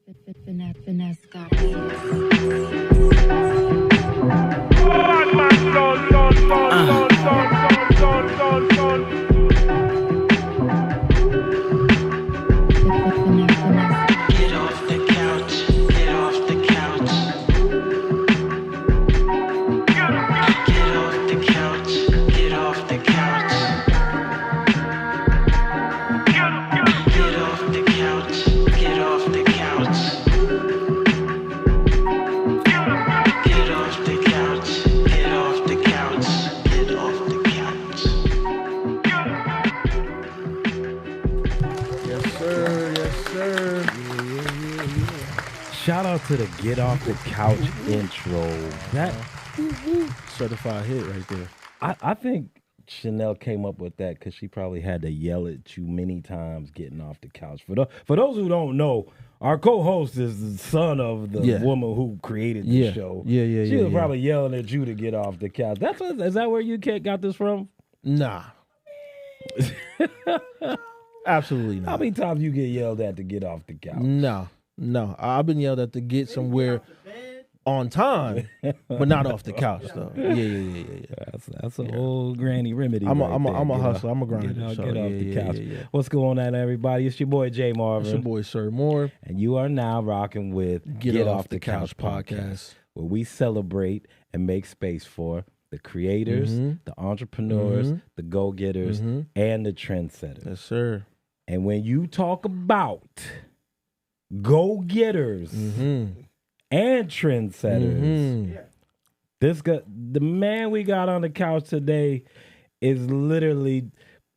Finesse got Get off the couch, get off the couch. Get off the couch, get off the couch. Get off the couch, get off the couch. Get off the couch, get off the couch, get off the couch. Yes, sir. Yes, sir. Shout out to the Get Off the Couch intro. That Certified hit right there. I think Chanel came up with that because she probably had to yell at you many times getting off the couch. For those who don't know, our co-host is the son of the woman who created the show. She was probably yelling at you to get off the couch. Is that where you got this from? Nah. Absolutely not. How many times you get yelled at to get off the couch? No. I've been yelled at to get somewhere on time, but not off the couch though. Yeah. That's an old granny remedy. I'm a hustler. I'm a grinder. Get off the couch. What's going on, everybody? It's your boy Jay Marvin. It's your boy Sir Moore, and you are now rocking with Get Off the Couch podcast, where we celebrate and make space for the creators, the entrepreneurs, the go-getters, and the trendsetters. Yes, sir. And when you talk about go-getters and trendsetters, the man we got on the couch today is literally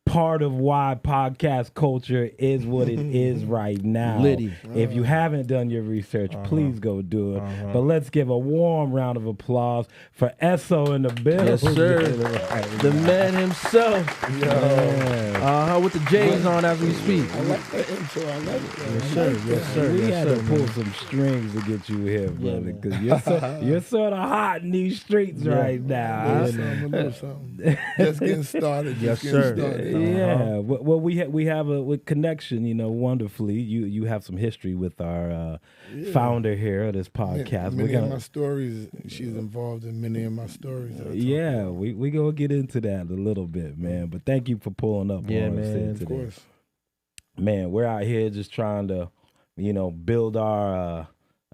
part of why podcast culture is what it is right now. Liddy. If you haven't done your research, please go do it. But let's give a warm round of applause for E.S.S.O in the building. Yes, sir. The man himself. With the J's on as we speak. I like the intro. I like it. Yes, sir. We Yes, had sir, to pull man. some strings to get you here, brother, because you're sort of hot in these streets right now. A little something. Just getting started. Yes, Just getting sir. started. Yeah, well, we have a connection, wonderfully. You have some history with our founder here of this podcast. Many of my stories, she's involved in many of my stories. We gonna get into that a little bit, man. But thank you for pulling up. Yeah, on us man. today. Of course. Man, we're out here just trying to, build our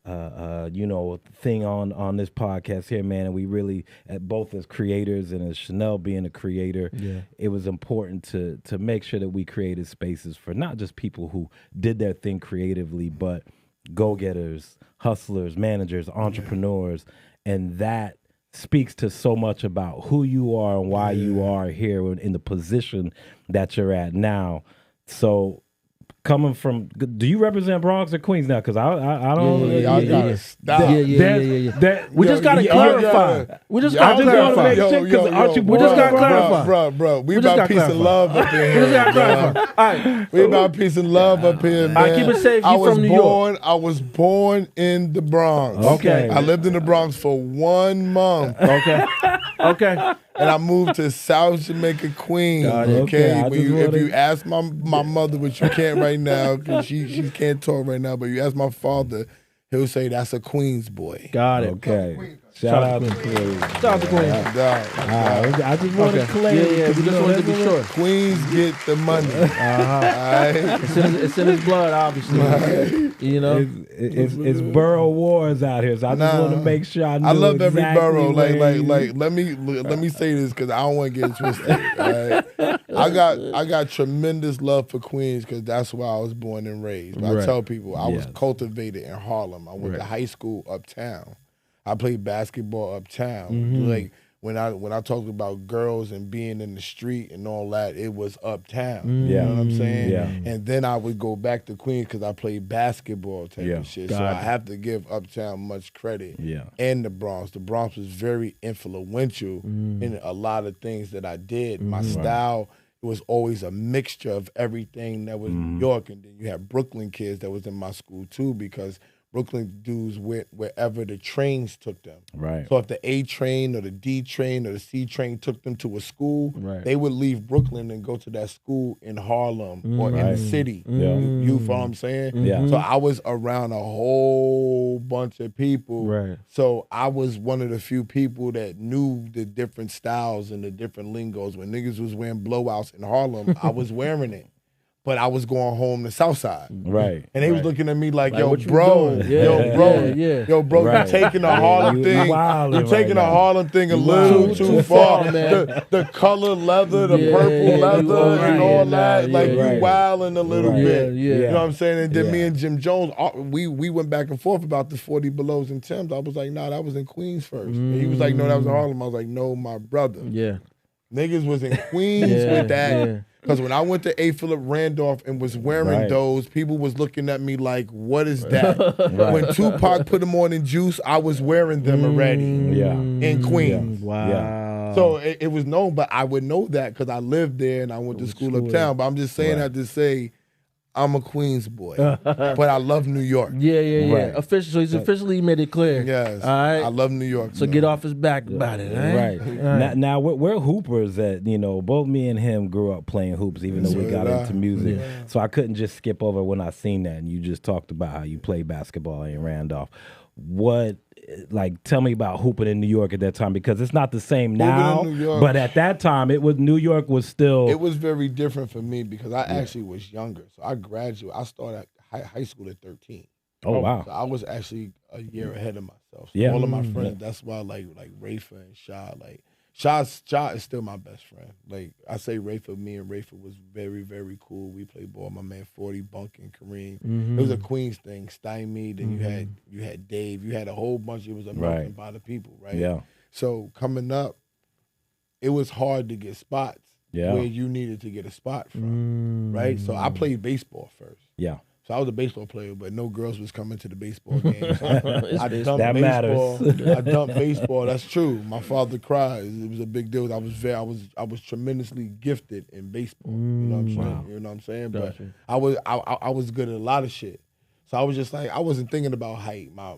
thing on this podcast here, man. And we really, both as creators and as Chanel being a creator, it was important to make sure that we created spaces for not just people who did their thing creatively, but go-getters, hustlers, managers, entrepreneurs. And that speaks to so much about who you are and why you are here in the position that you're at now. So, coming from, do you represent Bronx or Queens now? Because I don't. Y'all gotta stop. We just gotta clarify. We just gotta clarify. We just gotta clarify. Bro. We about peace and love up in here. We just gotta clarify. All right. We about peace and love up here, man. All right, keep it safe. You from New York. I was born in the Bronx. Okay. I lived in the Bronx for 1 month. Okay. And I moved to South Jamaica, Queens. Okay. If you ask my mother, which you can't right now, because she can't talk right now, but you ask my father, he'll say that's a Queens boy. Got it. Okay. Shout out to Queens. Shout out to Queens. I just want to claim. Yeah. We just wanted to be sure. Queens get the money. Alright? It's in his blood, obviously. It's borough wars out here, so I just want to make sure I know. I love every exactly borough. where Let me say this because I don't want to get it twisted. Right? I got tremendous love for Queens because that's where I was born and raised. But I tell people I was cultivated in Harlem. I went to high school uptown. I played basketball uptown. Like when I talked about girls and being in the street and all that, it was uptown. You know what I'm saying? Yeah. And then I would go back to Queens because I played basketball type of shit. So I have to give uptown much credit. Yeah. And the Bronx. The Bronx was very influential in a lot of things that I did. My style, it was always a mixture of everything that was New York. And then you have Brooklyn kids that was in my school too, because Brooklyn dudes went wherever the trains took them. Right. So if the A train or the D train or the C train took them to a school, Right. they would leave Brooklyn and go to that school in Harlem or in the city. Yeah. You follow what I'm saying? Yeah. So I was around a whole bunch of people. Right. So I was one of the few people that knew the different styles and the different lingos. When niggas was wearing blowouts in Harlem, I was wearing it. But I was going home to Southside. Right. And they was looking at me like, yo, what you bro, doing? yo, bro, Yeah. yo, bro, Right. you taking the Harlem you thing. wildin' You're taking right the now. Harlem thing a You little wildin'. too far. man. The color leather, the Yeah, purple you leather, right, and all yeah, that. nah, Like, yeah, you right. wilding a little Right. bit. Yeah. You know what I'm saying? And then Yeah. me and Jim Jones, we went back and forth about the 40 Belows and Timbs. I was like, nah, that was in Queens first. And he was like, no, that was in Harlem. I was like, no, my brother. Yeah. Niggas was in Queens Yeah, with that. yeah. Because when I went to A. Philip Randolph and was wearing Right. those, people was looking at me like, what is that? Right. When Tupac put them on in Juice, I was wearing them already Yeah. in Queens. Wow. So it was known, but I would know that because I lived there and I went to school uptown. But I'm just saying that to say I'm a Queens boy, but I love New York. Yeah. Right. Officially, so he's officially made it clear. Yes, All right. I love New York. So man. get off his back about it, Right. All right. Now we're hoopers that, you know, both me and him grew up playing hoops, even though we So got did I. into music. So I couldn't just skip over when I seen that. And you just talked about how you play basketball in Randolph. What, like, tell me about hooping in New York at that time, because it's not the same now. in New York. But at that time, New York was still. It was very different for me because I actually was younger. So I graduated. I started high school at 13. Oh wow. So I was actually a year ahead of myself. So Yeah. all of my friends, that's why like Rafa and Shah, Shah is still my best friend. Like I say Rafa, me and Rafa was very, very cool. We played ball. My man 40, Bunk and Kareem. It was a Queens thing, stymied, and you had Dave. You had a whole bunch. It was a melting Right. pot of people, right? Yeah. So coming up, it was hard to get spots Yeah. where you needed to get a spot from, right? So I played baseball first. Yeah. So I was a baseball player, but no girls was coming to the baseball games. I dumped That baseball. matters. I dumped baseball. That's true. My father cried. It was a big deal. I was tremendously gifted in baseball. You know what I'm saying? You know what I'm saying? Gotcha. But I was good at a lot of shit. So I was just like, I wasn't thinking about height. My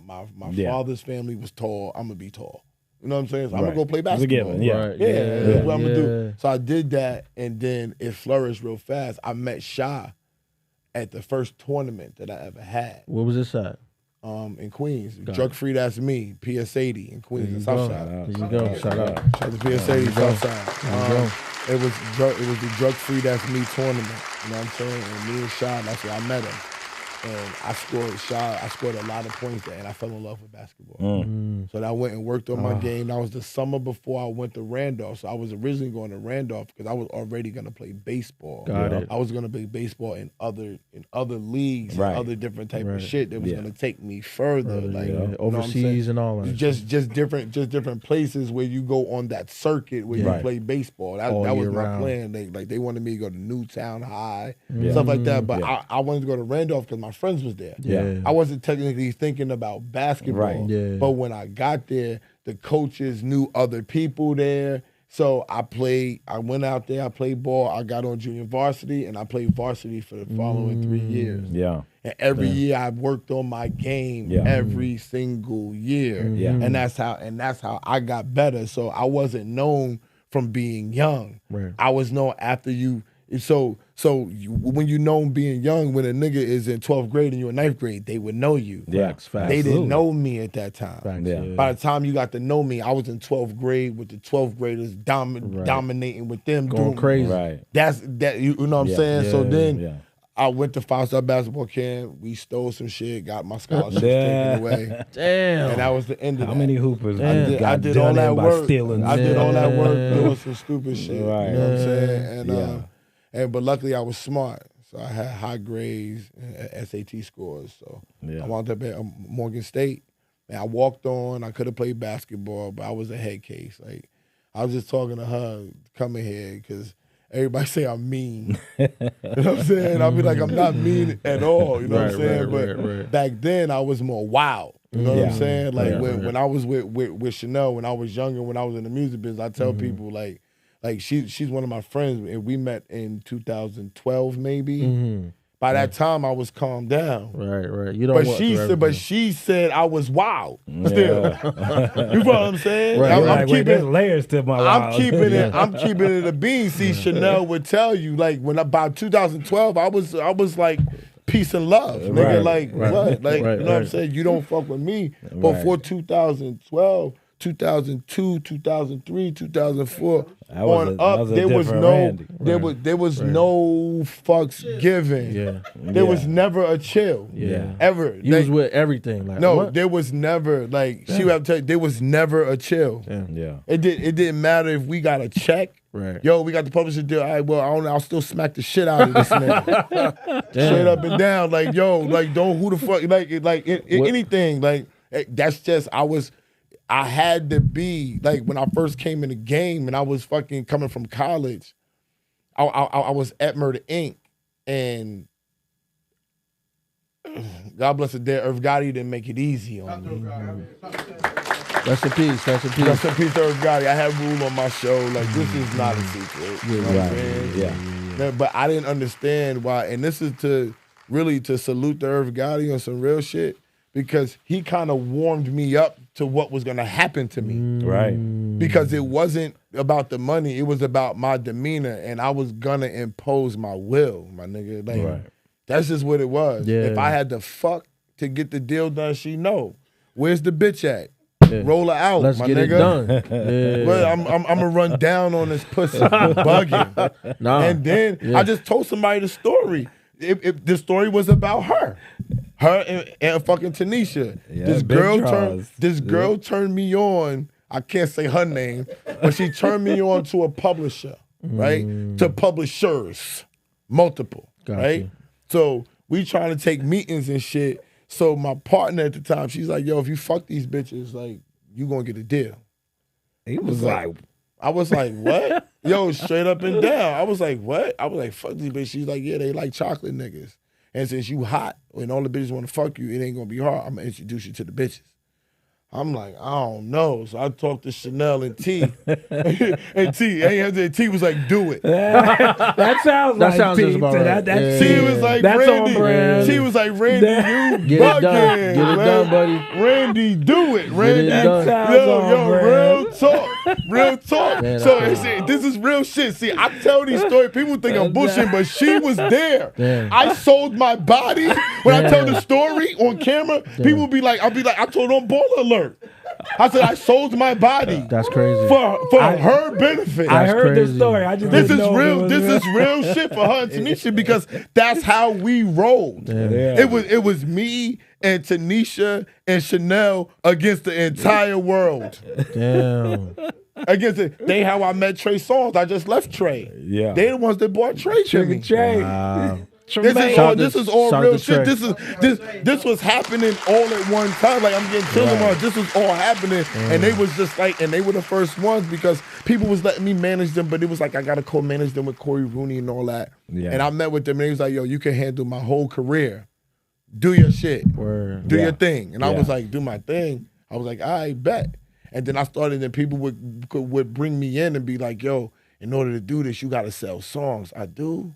Yeah. father's family was tall. I'm gonna be tall. You know what I'm saying? So I'm Right. gonna go play It's a basketball. given, yeah. Right. Yeah, that's what I'm gonna Yeah. do. So I did that, and then it flourished real fast. I met Shah at the first tournament that I ever had What was this at? in Queens. Drug Free, that's me, PS80 in Queens, in Southside. There you go. Shout out. Shout out to PS80 Southside. It was the Drug Free, that's me tournament. You know what I'm saying? And me and Shah, that's where I met him. And I scored a lot of points there, and I fell in love with basketball. So I went and worked on my game. That was the summer before I went to Randolph. So I was originally going to Randolph because I was already going to play baseball. Got it. I was going to play baseball in other leagues, Right. and other different type Right. of shit that was Yeah. going to take me further, like Yeah. you know what I'm Overseas saying? and all that. Just different places where you go on that circuit where you Right. play baseball. That All was year my round. plan. They wanted me to go to Newtown High, Yeah. stuff like that. But Yeah. I wanted to go to Randolph because my friends was there. Yeah. I wasn't technically thinking about basketball. Right. Yeah. But when I got there, the coaches knew other people there. So I went out there, I played ball, I got on junior varsity, and I played varsity for the following 3 years. Yeah. And every year I worked on my game Yeah. every single year. Yeah. And that's how I got better. So I wasn't known from being young. Right. I was known after you. So when you known being young, when a nigga is in 12th grade and you're in 9th grade, they would know you. Yeah. Facts, facts. They Absolutely. didn't know me at that time. Facts, Yeah. By the time you got to know me, I was in 12th grade with the 12th graders dominating with them. Going doing crazy. Right. You know what I'm Yeah. saying? So Yeah. then Yeah. I went to 5-star basketball camp. We stole some shit, got my scholarships Yeah. taken away. Damn. And that was the end of How that. many hoopers Damn. I got did done all in that by work. stealing? I did all that work Yeah. doing some stupid shit. Right. You know what I'm saying? Yeah. But luckily I was smart. So I had high grades and SAT scores. So Yeah. I wound up at Morgan State. And I walked on. I could have played basketball, but I was a head case. Like I was just talking to her coming here because everybody say I'm mean. You know what I'm saying? I'll be like, I'm not mean at all. You know what I'm saying? But back then I was more wild. You know what I'm Yeah. saying? Like Yeah. when I was with Chanel, when I was younger, when I was in the music business, I tell people like she's one of my friends, and we met in 2012 maybe. By that time, I was calmed down. Right. You don't. But she said I was wild. Still, you know what I'm saying? Right. I'm keeping there's layers to my wild. I'm keeping it. I'm keeping it a bean. See, Chanel would tell you like when about 2012, I was like peace and love, nigga. Like what? Like you know what I'm saying? You don't fuck with me. Before 2012. 2002, 2003, 2004 on up, there was no there was no fucks given. Yeah. There was never a chill. Yeah. Ever. You was with everything. Like, no, what? there was never like she would have to tell you, there was never a chill. Yeah. It didn't matter if we got a check. Right. Yo, we got the publisher deal. All right, well, I'll still smack the shit out of this nigga. Straight up and down. Like, yo, like don't who the fuck like anything. Like that's just I had to be like when I first came in the game and I was fucking coming from college. I was at Murder Inc. and God bless the dead Irv Gotti didn't make it easy on me. Rest in peace. Rest in peace. Rest in peace, Irv Gotti. I have Rule on my show. Like this is not a secret. You know what I'm saying? Yeah. But I didn't understand why, and this is to salute the Irv Gotti on some real shit. Because he kind of warmed me up to what was going to happen to me. Right. Because it wasn't about the money. It was about my demeanor. And I was going to impose my will, my nigga. Like, that's just what it was. Yeah. If I had to fuck to get the deal done, she know. Where's the bitch at? Yeah. Roll her out, Let's my get nigga. it done. Yeah. Well, I'm gonna run down on this pussy, bugging. Nah. And then I just told somebody the story. The story was about her. Her and fucking Tanisha. Yeah, this girl turned me on. I can't say her name, but she turned me on to a publisher, right? To publishers, multiple, right? So we trying to take meetings and shit. So my partner at the time, she's like, "Yo, if you fuck these bitches, like you gonna get a deal." He was like, I was like, what? Yo, straight up and down. I was like, what? I was like, fuck these bitches. She's like, yeah, they like chocolate niggas. And since you hot and all the bitches want to fuck you, it ain't gonna be hard. I'm gonna introduce you to the bitches. I'm like, I don't know. So I talked to Chanel and T. And T was like, do it. that sounds just about right. She was like, that's Randy. on brand. She was like, Randy, you Get bugging. it done. Get it done, buddy. Randy, do it. Randy, it done. real talk. Real talk. Man, So this is real shit. See, I tell these stories, people think I'm bullshitting, but she was there. Damn. I sold my body. When I tell the story on camera, people be like, I'll be like, I told on Baller Alert. I said I sold my body. That's crazy. For her benefit. I heard crazy. this story. I just This didn't is know real. it was This is real shit for her and Tanisha because that's how we rolled. Yeah. It was me and Tanisha and Chanel against the entire world. Damn. Against it. They how I met Trey Songz. I just left Trey. Yeah. They the ones that brought Trey to me. Trey. Wow. This is all Shout real to shit. Trey. This was happening all at one time. Like I'm getting chilling on. This was all happening, and they was just like, and they were the first ones because people was letting me manage them, but it was like I gotta co-manage them with Corey Rooney and all that. Yeah. And I met with them, and he was like, "Yo, you can handle my whole career. Do your shit. Word. Do your thing." And I was like, "Do my thing." I was like, "I bet." And then I started, and people would bring me in and be like, "Yo, in order to do this, you gotta sell songs." I do.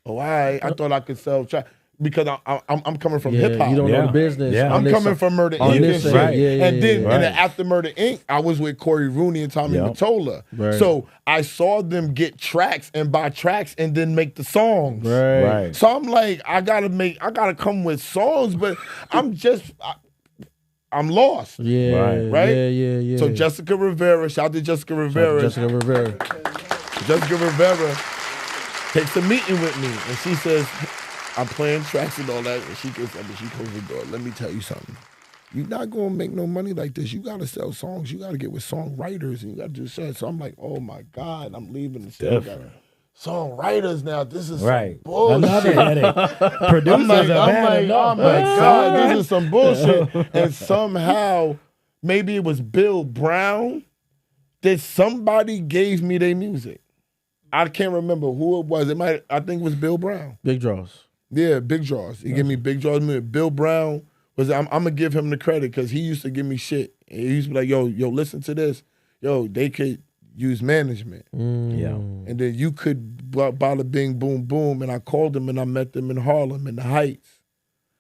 Oh, I thought I could sell track because I'm coming from hip hop. You don't know the business. Yeah. I'm coming from Murder Inc. on and this shit. side. Yeah, and then yeah. and then after Murder Inc., I was with Corey Rooney and Tommy Mottola. Right. So I saw them get tracks and buy tracks and then make the songs. Right. So I'm like, I gotta come with songs, but I'm lost. Yeah. Right? Yeah. So Jessica Rivera, shout out to Jessica Rivera. Jessica Rivera. Jessica Rivera takes a meeting with me, and she says, I'm playing tracks and all that, and she goes up and she closes the door. Let me tell you something. You're not going to make no money like this. You got to sell songs. You got to get with songwriters, and you got to do shit. So I'm like, oh, my God, I'm leaving the city. Songwriters now. This is some bullshit. Another headache. Producers are bad enough. Oh, my God, this is some bullshit. And somehow, maybe it was Bill Brown, that somebody gave me their music. I can't remember who it was. I think it was Bill Brown. Big draws. Yeah, Big Draws. He gave me Big Draws. Bill Brown was. I'm gonna give him the credit because he used to give me shit. And he used to be like, yo, listen to this. Yo, they could. use management. Yeah. And then you could bada bing boom boom. And I called them and I met them in Harlem in the Heights.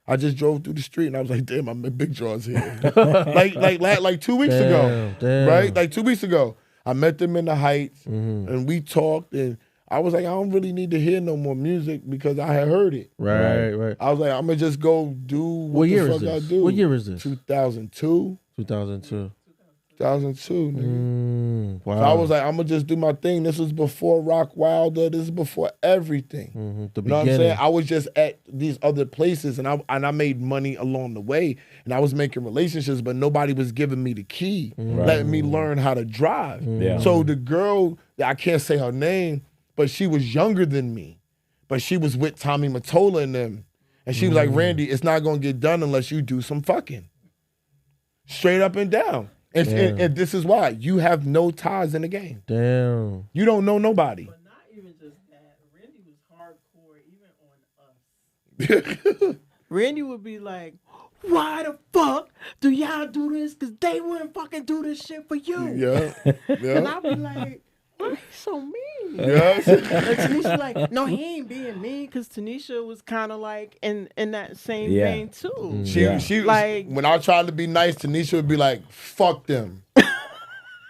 I just drove through the street and I was like, damn, I'm in Big Draw's here. like 2 weeks ago. Damn. Right? Like 2 weeks ago. I met them in the Heights and we talked and I was like, I don't really need to hear no more music because I had heard it. Right. I was like, I'm gonna just go do what year the is fuck I this? do. What year is this? 2002. 2002. 2002, nigga. Wow. So I was like, I'm gonna just do my thing. This was before Rock Wilder. This is before everything. The You know what I'm beginning. saying? I was just at these other places and I made money along the way and I was making relationships, but nobody was giving me the key, letting me learn how to drive. Yeah. So the girl, I can't say her name, but she was younger than me. But she was with Tommy Mottola and them. And she was like, Randy, it's not gonna get done unless you do some fucking. Straight up and down. And this is why. You have no ties in the game. Damn. You don't know nobody. But not even just that. Randy was hardcore even on us. Randy would be like, why the fuck do y'all do this? Because they wouldn't fucking do this shit for you. Yeah. And Yeah. I'd be like, why he so mean? Yeah. And Tanisha like, no, he ain't being mean because Tanisha was kind of like in that same vein too. She was, Like- when I tried to be nice, Tanisha would be like, fuck them.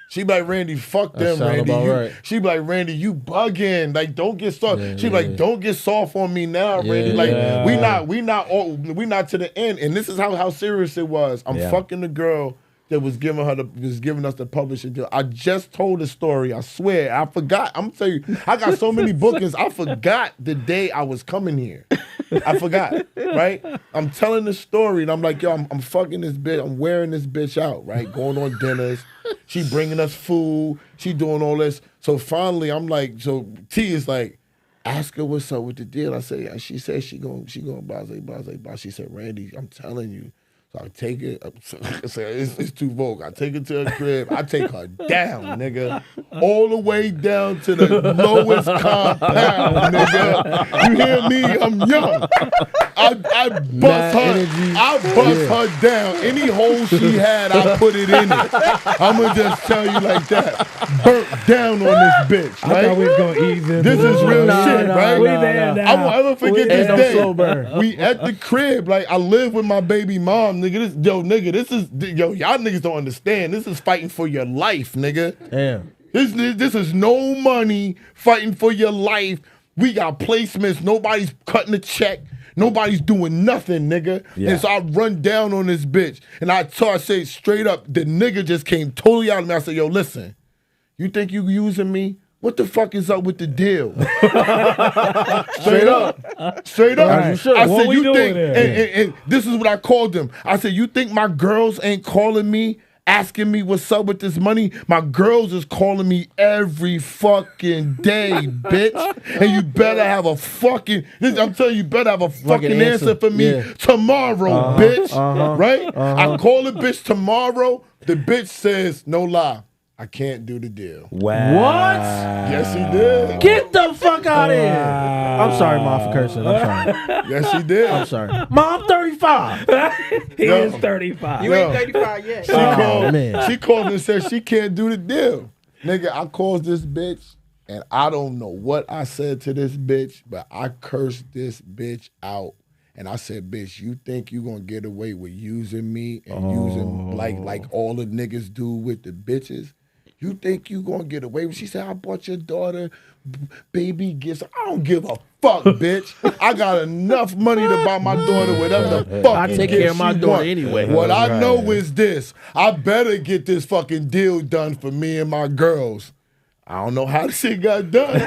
She'd be like, Randy, fuck them, sound Randy. about You, right. She'd be like, Randy, you bugging. Like, don't get soft. She'd be like, don't get soft on me now, Randy. Like, we not to the end. And this is how serious it was. I'm fucking the girl that was giving us the publishing deal. I just told the story. I swear. I forgot. I'm telling you, I got so many bookings. I forgot the day I was coming here. I forgot, right? I'm telling the story, and I'm like, yo, I'm fucking this bitch. I'm wearing this bitch out, right? Going on dinners. She bringing us food. She doing all this. So finally, I'm like, so T is like, ask her what's up with the deal. I say, she said she going blah. She said, Randy, I'm telling you. So I take it. It's too vogue. I take it to her crib. I take her down, nigga, all the way down to the lowest compound, nigga. You hear me? I'm young. I bust her down. Any hole she had, I put it in it. I'ma just tell you like that. Burnt down on this bitch, right? I thought we was gonna ease in. This is real shit, right? We there now. I won't ever forget this no day. slow burn. We at the crib, like I live with my baby mom, nigga. Y'all niggas don't understand. This is fighting for your life, nigga. Damn. This is no money fighting for your life. We got placements. Nobody's cutting a check. Nobody's doing nothing, nigga. Yeah. And so I run down on this bitch. And I say straight up, the nigga just came totally out of me. I said, yo, listen, you think you using me? What the fuck is up with the deal? Straight up. Right. Sure. I What said, we you doing think, there? and this is what I called them. I said, you think my girls ain't calling me, asking me what's up with this money? My girls is calling me every fucking day, bitch. And you better have a fucking, I'm telling you, better have a fucking answer for me tomorrow, bitch. Right? I call the bitch tomorrow. The bitch says, no lie, I can't do the deal. Wow. What? Yes, he did. Get the fuck out of here. I'm sorry, Mom, for cursing. I'm sorry. Yes, he did. I'm sorry. Mom, 35. He is 35. You ain't 35 yet. She called, man. she called me and said she can't do the deal. Nigga, I called this bitch, and I don't know what I said to this bitch, but I cursed this bitch out. And I said, bitch, you think you gonna get away with using me and using like all the niggas do with the bitches? You think you gonna get away with? She said, I bought your daughter baby gifts. I don't give a fuck, bitch. I got enough money to buy my daughter whatever the fuck. I take care of my daughter anyway. What I know is this: I better get this fucking deal done for me and my girls. I don't know how the shit got done.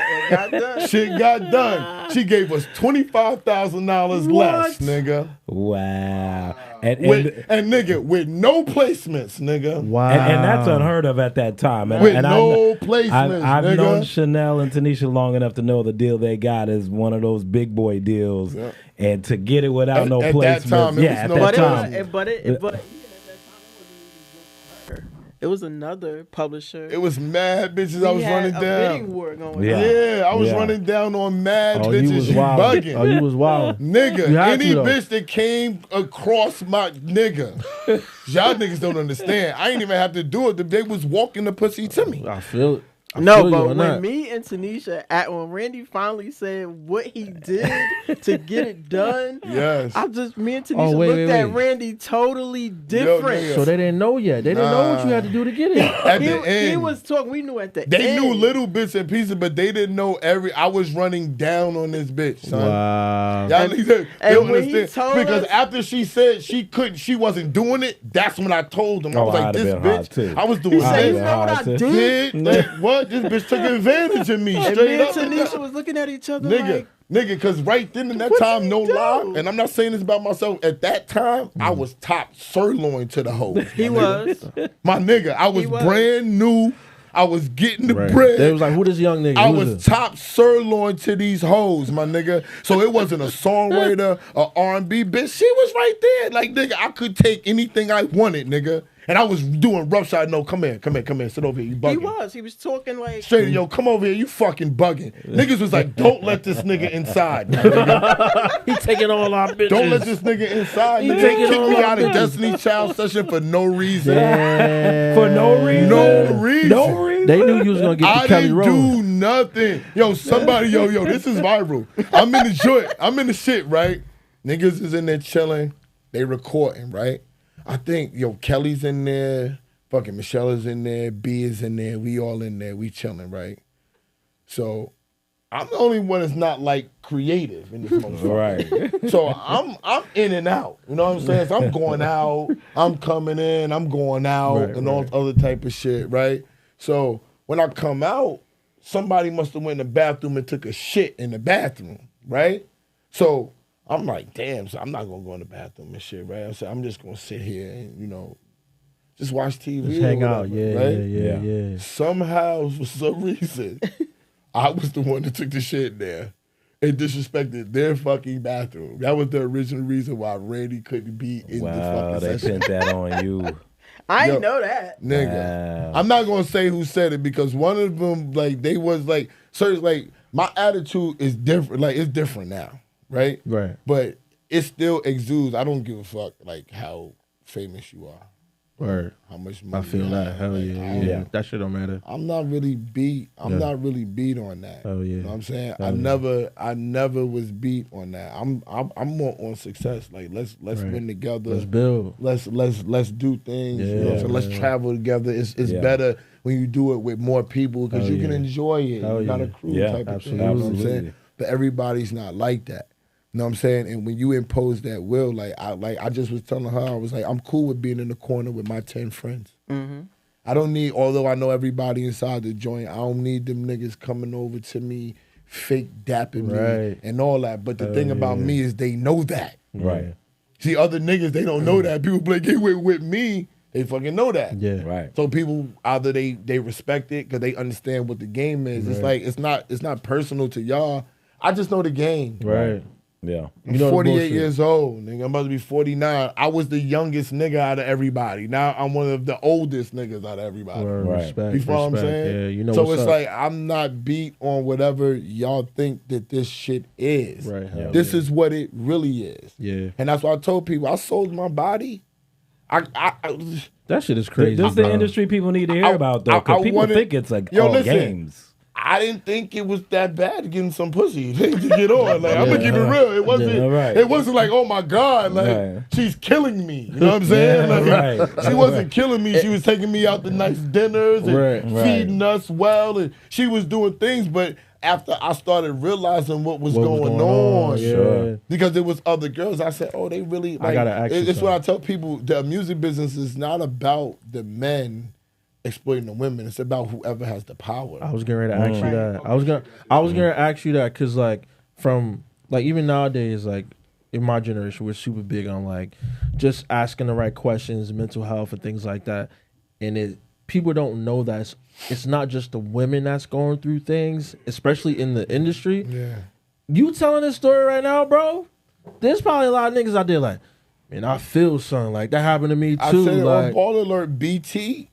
Shit got done. She gave us $25,000 less, nigga. Wow. And nigga, with no placements, nigga. Wow. And that's unheard of at that time. And, With and no placements, I've nigga. known Chanel and Tanisha long enough to know the deal they got is one of those big boy deals. Yeah. And to get it without no at placements. that time, it yeah, was at no that time. But even at that time, it was another publisher. It was mad bitches I We was had running a down. bidding war going Yeah. on. Yeah, I was Yeah. running down on mad Oh, you bitches. was You wild. bugging. Oh, you was wild. Nigga, You had any to, though. bitch that came across my nigga, y'all niggas don't understand. I ain't even have to do it. They was walking the pussy to me. I feel it. No, but when me and Tanisha, when Randy finally said what he did to get it done, yes, me and Tanisha looked at Randy totally different. So they didn't know yet. They didn't know what you had to do to get it. At the end, he was talking. We knew at the end. They knew little bits and pieces, but they didn't know I was running down on this bitch, son. Wow. Y'all niggas don't understand. Because us, after she said she wasn't doing it, that's when I told him. I was like, this bitch, I was doing this. You know what I did? Like, what? This bitch took advantage of me. And Straight me and up. Tanisha was looking at each other Nigga, because right then and that time, no lie, and I'm not saying this about myself, at that time, I was top sirloin to the hoes. He was. My nigga, I was brand new. I was getting the bread. They was like, who this young nigga? I was top sirloin to these hoes, my nigga. So it wasn't a songwriter, a R&B bitch. She was right there. Like, nigga, I could take anything I wanted, nigga. And I was doing roughshod. No, come here, sit over here. You bugging. He was talking like straight. Yo, come over here. You fucking bugging. Niggas was like, don't let this nigga inside. He taking all our bitches. Don't let this nigga inside. He taking kicked me out of Destiny Child session for no reason. Yeah. For no reason. No reason. No reason. They knew you was gonna get the Kelly Roll. I didn't do nothing. Yo, somebody, yo, this is viral. I'm in the joint. I'm in the shit, right? Niggas is in there chilling. They recording, right? I think, Kelly's in there, fucking Michelle is in there, B is in there, we all in there, we chilling, right? So I'm the only one that's not like creative in this motherfucker. Right. So I'm in and out. You know what I'm saying? So I'm going out, I'm coming in, I'm going out, and all other type of shit, right? So when I come out, somebody must have went in the bathroom and took a shit in the bathroom, right? So I'm like, damn, so I'm not going to go in the bathroom and shit, right? So I'm just going to sit here and, just watch TV. Just hang out, right? Yeah. Somehow, for some reason, I was the one that took the shit there and disrespected their fucking bathroom. That was the original reason why Randy couldn't be in this fucking they session. sent that on you. I didn't know that. Nigga. I'm not going to say who said it because one of them, they was like, my attitude is different. Like, it's different now. Right? Right. But it still exudes. I don't give a fuck how famous you are. Right. How much money I feel that. Hell yeah. That shit don't matter. I'm not really beat. I'm not really beat on that. Hell yeah. You know what I'm saying? Hell I never was beat on that. I'm more on success. Like let's win together. Let's build. Let's do things. Yeah, you know what I'm saying? Let's travel together. It's better when you do it with more people because you can enjoy it. Hell You're not a crew type of thing. You know what I'm saying? But everybody's not like that. You know what I'm saying? And when you impose that will, I just was telling her, I was like, I'm cool with being in the corner with my 10 friends. Mm-hmm. I don't need, although I know everybody inside the joint, I don't need them niggas coming over to me, fake dapping me and all that. But the thing about me is they know that. Right. See, other niggas, they don't know that. People be like, hey, with me, they fucking know that. Yeah. Right. So people, either they respect it because they understand what the game is. It's like, it's not personal to y'all. I just know the game. Right. Yeah. I'm 48 years old, nigga. I'm about to be 49. I was the youngest nigga out of everybody. Now I'm one of the oldest niggas out of everybody. Respect, you feel what I'm saying? Yeah, so it's like I'm not beat on whatever y'all think that this shit is. Right. This is what it really is. Yeah. And that's why I told people I sold my body. That shit is crazy. This is the industry people need to hear about, though, because people think it's like all games. I didn't think it was that bad getting some pussy to get on. Like I'm gonna keep it real. It wasn't. It wasn't like, oh my god, like she's killing me. You know what I'm saying? She wasn't killing me. She was taking me out to nice dinners and feeding us well, and she was doing things. But after I started realizing what was going on, because there was other girls, I said, oh, they really. Like, I gotta ask it's what I tell people: the music business is not about the men exploiting the women. It's about whoever has the power. I was getting ready to ask you that. I was gonna ask you that because even nowadays, like in my generation, we're super big on just asking the right questions, mental health and things like that. And people don't know that it's not just the women that's going through things, especially in the industry. Yeah. You telling this story right now, bro? There's probably a lot of niggas out there like, man, I feel something like that happened to me too. I said it on Ball Alert. BT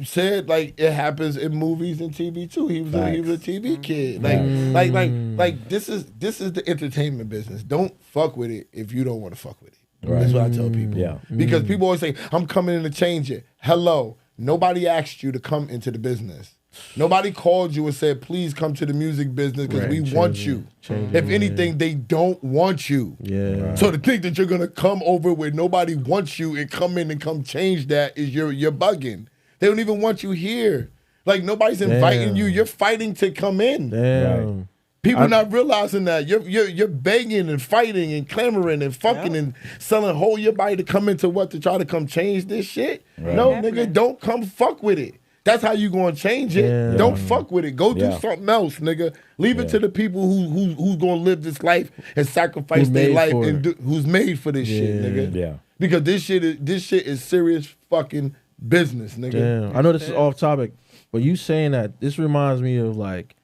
said it happens in movies and TV too. He was a TV kid. Like this is the entertainment business. Don't fuck with it if you don't want to fuck with it. Right. That's what I tell people. Yeah. Because people always say, I'm coming in to change it. Hello. Nobody asked you to come into the business. Nobody called you and said, please come to the music business because we want you. If anything, they don't want you. Yeah. So to think that you're going to come over where nobody wants you and come in and come change that is you're bugging. They don't even want you here. Like, nobody's inviting you. You're fighting to come in. Damn. Right. People not realizing that you're begging and fighting and clamoring and fucking and selling whole your body to come into what to try to come change this shit. Right. No, nigga, don't come fuck with it. That's how you gonna change it. Yeah. Don't fuck with it. Go do something else, nigga. Leave it to the people who's gonna live this life and sacrifice their life and who's made for this shit, nigga. Yeah. Because this shit is serious fucking business, nigga. Damn. I know this is off topic, but you saying that this reminds me of like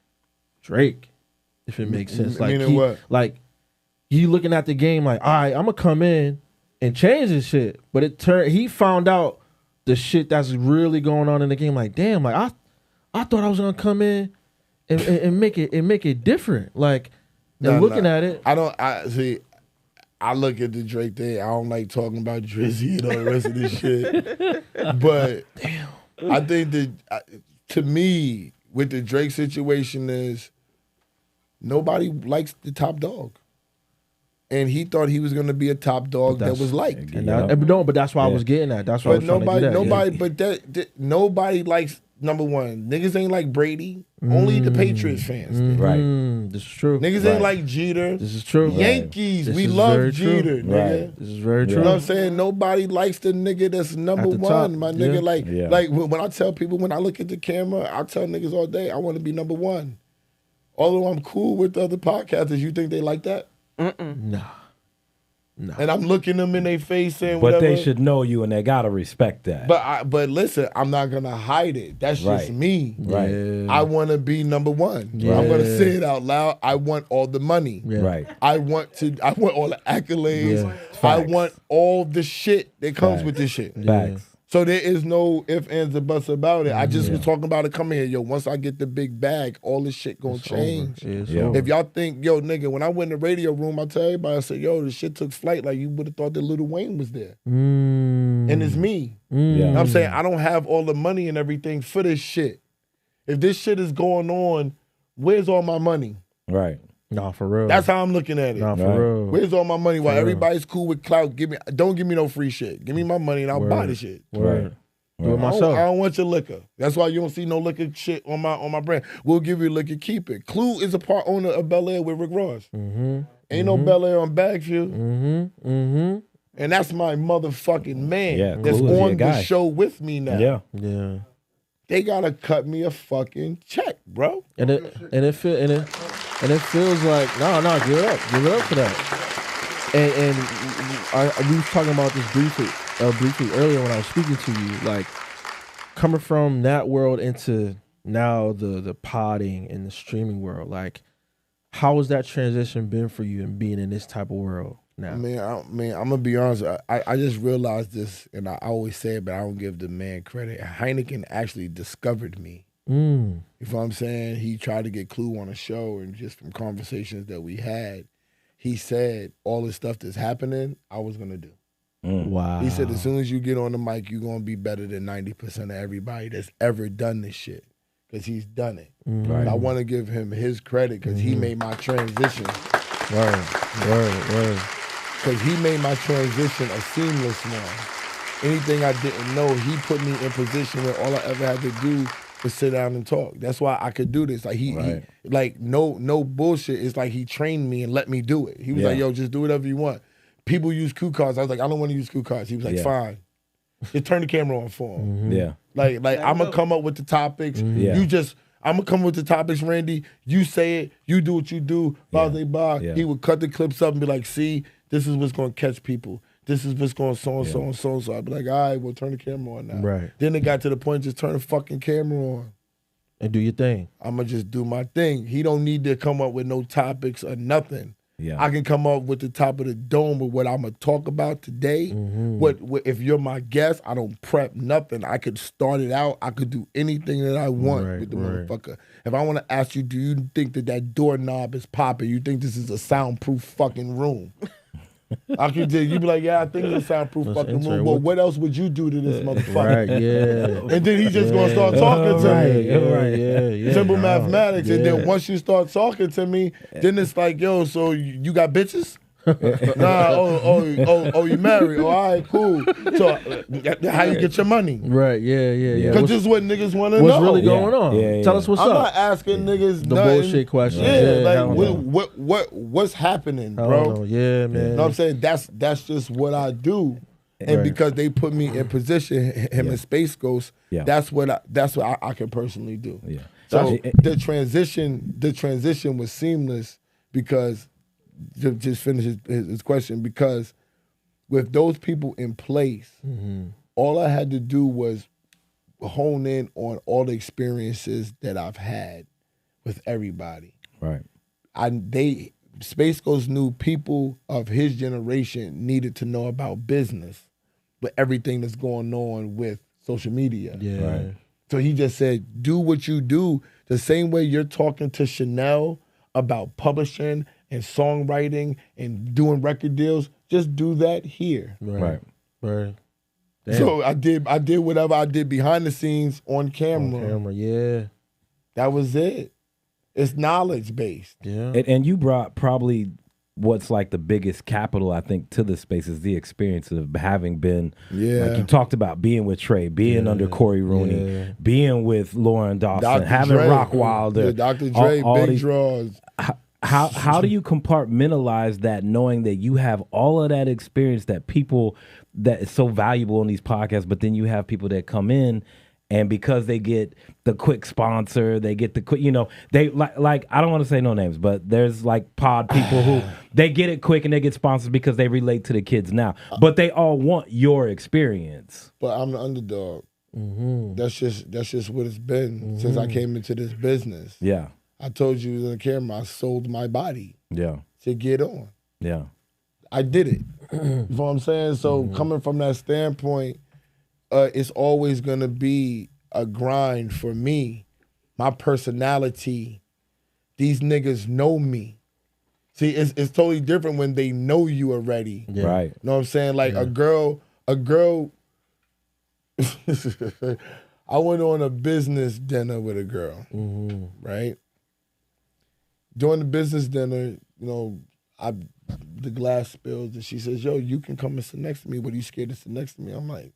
Drake. If it makes sense. Like, what? Like, you looking at the game like, all right, I'm going to come in and change this shit. But he found out the shit that's really going on in the game. Like, damn, like, I thought I was going to come in and make it different. Like, looking at it. I look at the Drake thing. I don't like talking about Drizzy and all the rest of this shit. But damn. I think that, to me, with the Drake situation is, nobody likes the top dog. And he thought he was going to be a top dog that was liked. But that's why I was getting at. That's why I was trying to get at. Nobody likes, number one, niggas ain't like Brady. Only the Patriots fans. Right. This is true. Niggas ain't like Jeter. This is true. Yankees, we love Jeter, nigga. This is very true. You know what I'm saying? Nobody likes the nigga that's number one, my nigga. Like when I tell people, when I look at the camera, I tell niggas all day, I want to be number one. Although I'm cool with the other podcasters, you think they like that? Nah. And I'm looking them in their face saying but whatever. They should know you and they gotta respect that. But listen, I'm not gonna hide it. That's just me. Right. Yeah. I want to be number one. Yeah. I'm gonna say it out loud. I want all the money. Yeah. Right. I want all the accolades. Yeah. I want all the shit that comes with this shit. Facts. So there is no ifs, ands, or buts about it. I just was talking about it coming here. Yo, once I get the big bag, all this shit gonna change. If y'all think, yo, nigga, when I went in the radio room, I tell everybody, I said, yo, this shit took flight. Like, you would have thought that Lil Wayne was there. And it's me. You know what I'm saying? I don't have all the money and everything for this shit. If this shit is going on, where's all my money? Right. Nah, for real. That's how I'm looking at it. Nah, for real. Where's all my money? While everybody's cool with clout, don't give me no free shit. Give me my money and I'll buy the shit. Right. Do it myself. I don't want your liquor. That's why you don't see no liquor shit on my brand. We'll give you liquor, keep it. Clue is a part owner of Bel Air with Rick Ross. Ain't no Bel Air on Bagfield. And that's my motherfucking man that's on the show with me now. Yeah. They gotta cut me a fucking check, bro. And it feels like give it up for that. And we were talking about this briefly earlier when I was speaking to you, like coming from that world into now the podding and the streaming world. Like, how has that transition been for you and being in this type of world now? I'm gonna be honest. I just realized this, and I always say it, but I don't give the man credit. Heineken actually discovered me. You know what I'm saying? He tried to get Clue on a show, and just from conversations that we had, he said all the stuff that's happening, I was gonna do. Wow. He said as soon as you get on the mic, you're gonna be better than 90% of everybody that's ever done this shit. Because he's done it. Right. I want to give him his credit because he made my transition. Word. Because he made my transition a seamless one. Anything I didn't know, he put me in position where all I ever had to do was sit down and talk. That's why I could do this. Like he like no bullshit. It's like he trained me and let me do it. He was like, yo, just do whatever you want. People use cue cards. I was like, I don't want to use cue cards. He was like, fine. Just turn the camera on for him. Like I'm gonna come up with the topics. I'm gonna come with the topics, Randy. You say it. You do what you do. Blah, blah, blah. He would cut the clips up and be like, see, this is what's gonna catch people. This is what's going so and so and so and so. I'd be like, all right, well, turn the camera on now. Right. Then it got to the point, just turn the fucking camera on. And do your thing. I'm going to just do my thing. He don't need to come up with no topics or nothing. I can come up with the top of the dome with what I'm going to talk about today. What if you're my guest, I don't prep nothing. I could start it out. I could do anything that I want with the motherfucker. If I want to ask you, do you think that doorknob is popping? You think this is a soundproof fucking room? I could just, you be like, yeah, I think it's a soundproof fucking room. Well, what else would you do to this motherfucker? Right, yeah. And then he's just gonna start talking to me. Yeah. Simple mathematics. And then once you start talking to me, then it's like, yo, so you got bitches? Nah, you married? Oh, all right, cool. So how you get your money? Right, yeah. Because this is what niggas want to know. What's really going on? Tell us what's up. I'm not asking niggas the nothing. bullshit questions. Yeah, like what's happening, bro? Yeah, man. You know what I'm saying? That's just what I do. And because they put me in position, him and Space Ghost, that's what I can personally do. Yeah. So the transition was seamless because to just finish his question, because with those people in place, all I had to do was hone in on all the experiences that I've had with everybody. Right. Space Ghost knew people of his generation needed to know about business, but everything that's going on with social media. Yeah. Right. So he just said, do what you do the same way you're talking to Chanel about publishing and songwriting and doing record deals, just do that here. Right. Damn. So I did whatever I did behind the scenes on camera. Yeah. That was it. It's knowledge based. Yeah. And you brought probably what's like the biggest capital, I think, to the space is the experience of having been, like you talked about, being with Trey, being under Corey Rooney, being with Lauren Dawson, Dr. having Dre, Rock Wilder. Dr. Dre, all big draws. How do you compartmentalize that, knowing that you have all of that experience that people that is so valuable in these podcasts, but then you have people that come in and because they get the quick sponsor, they get the quick, they like I don't want to say no names, but there's like pod people who they get it quick and they get sponsors because they relate to the kids now, but they all want your experience. But I'm the underdog. That's just what it's been since I came into this business. Yeah. I told you on the camera, I sold my body to get on. Yeah. I did it. You know what I'm saying? So coming from that standpoint, it's always going to be a grind for me. My personality, these niggas know me. See, it's totally different when they know you already. Yeah. Right. You know what I'm saying? Like a girl, I went on a business dinner with a girl, right? During the business dinner, the glass spills and she says, yo, you can come and sit next to me, but are you scared to sit next to me? I'm like,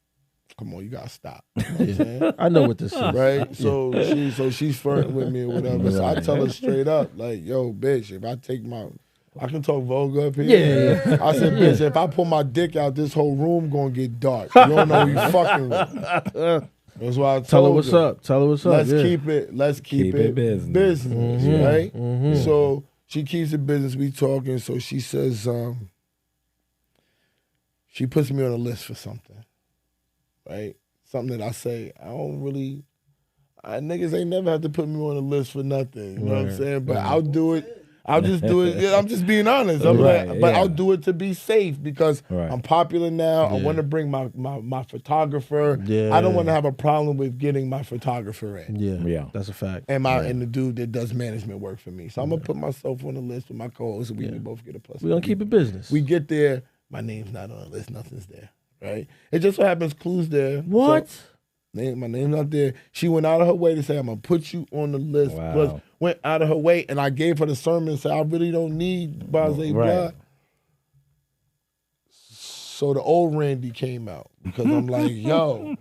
come on, you gotta stop. You know what I'm saying? I know what this is. Right? So she's flirting with me or whatever. So I tell her straight up, like, yo, bitch, if I can talk vulgar up here. Yeah. I said, bitch, if I pull my dick out, this whole room gonna get dark. You don't know who you fucking with. That's why I told Tell her what's up. Tell her what's up. Let's keep it business, right? So she keeps it business. We talking. So she says, she puts me on a list for something, right? Something that I say I don't really. Niggas ain't never have to put me on a list for nothing. You know what I'm saying? But I'll do it. I'll just do it. Yeah, I'm just being honest. But I'll do it to be safe because I'm popular now. I want to bring my photographer. Yeah. I don't want to have a problem with getting my photographer in. Yeah. That's a fact. And and the dude that does management work for me. So I'm gonna put myself on the list with my co-host so we both get a plus. We're gonna keep it business. We get there, my name's not on the list, nothing's there. Right? It just so happens Clue's there. What? So, my name's not there. She went out of her way to say, I'm gonna put you on the list. Wow. Plus, went out of her way, and I gave her the sermon and said, I really don't need Base Blood. So the old Randy came out because I'm like, yo,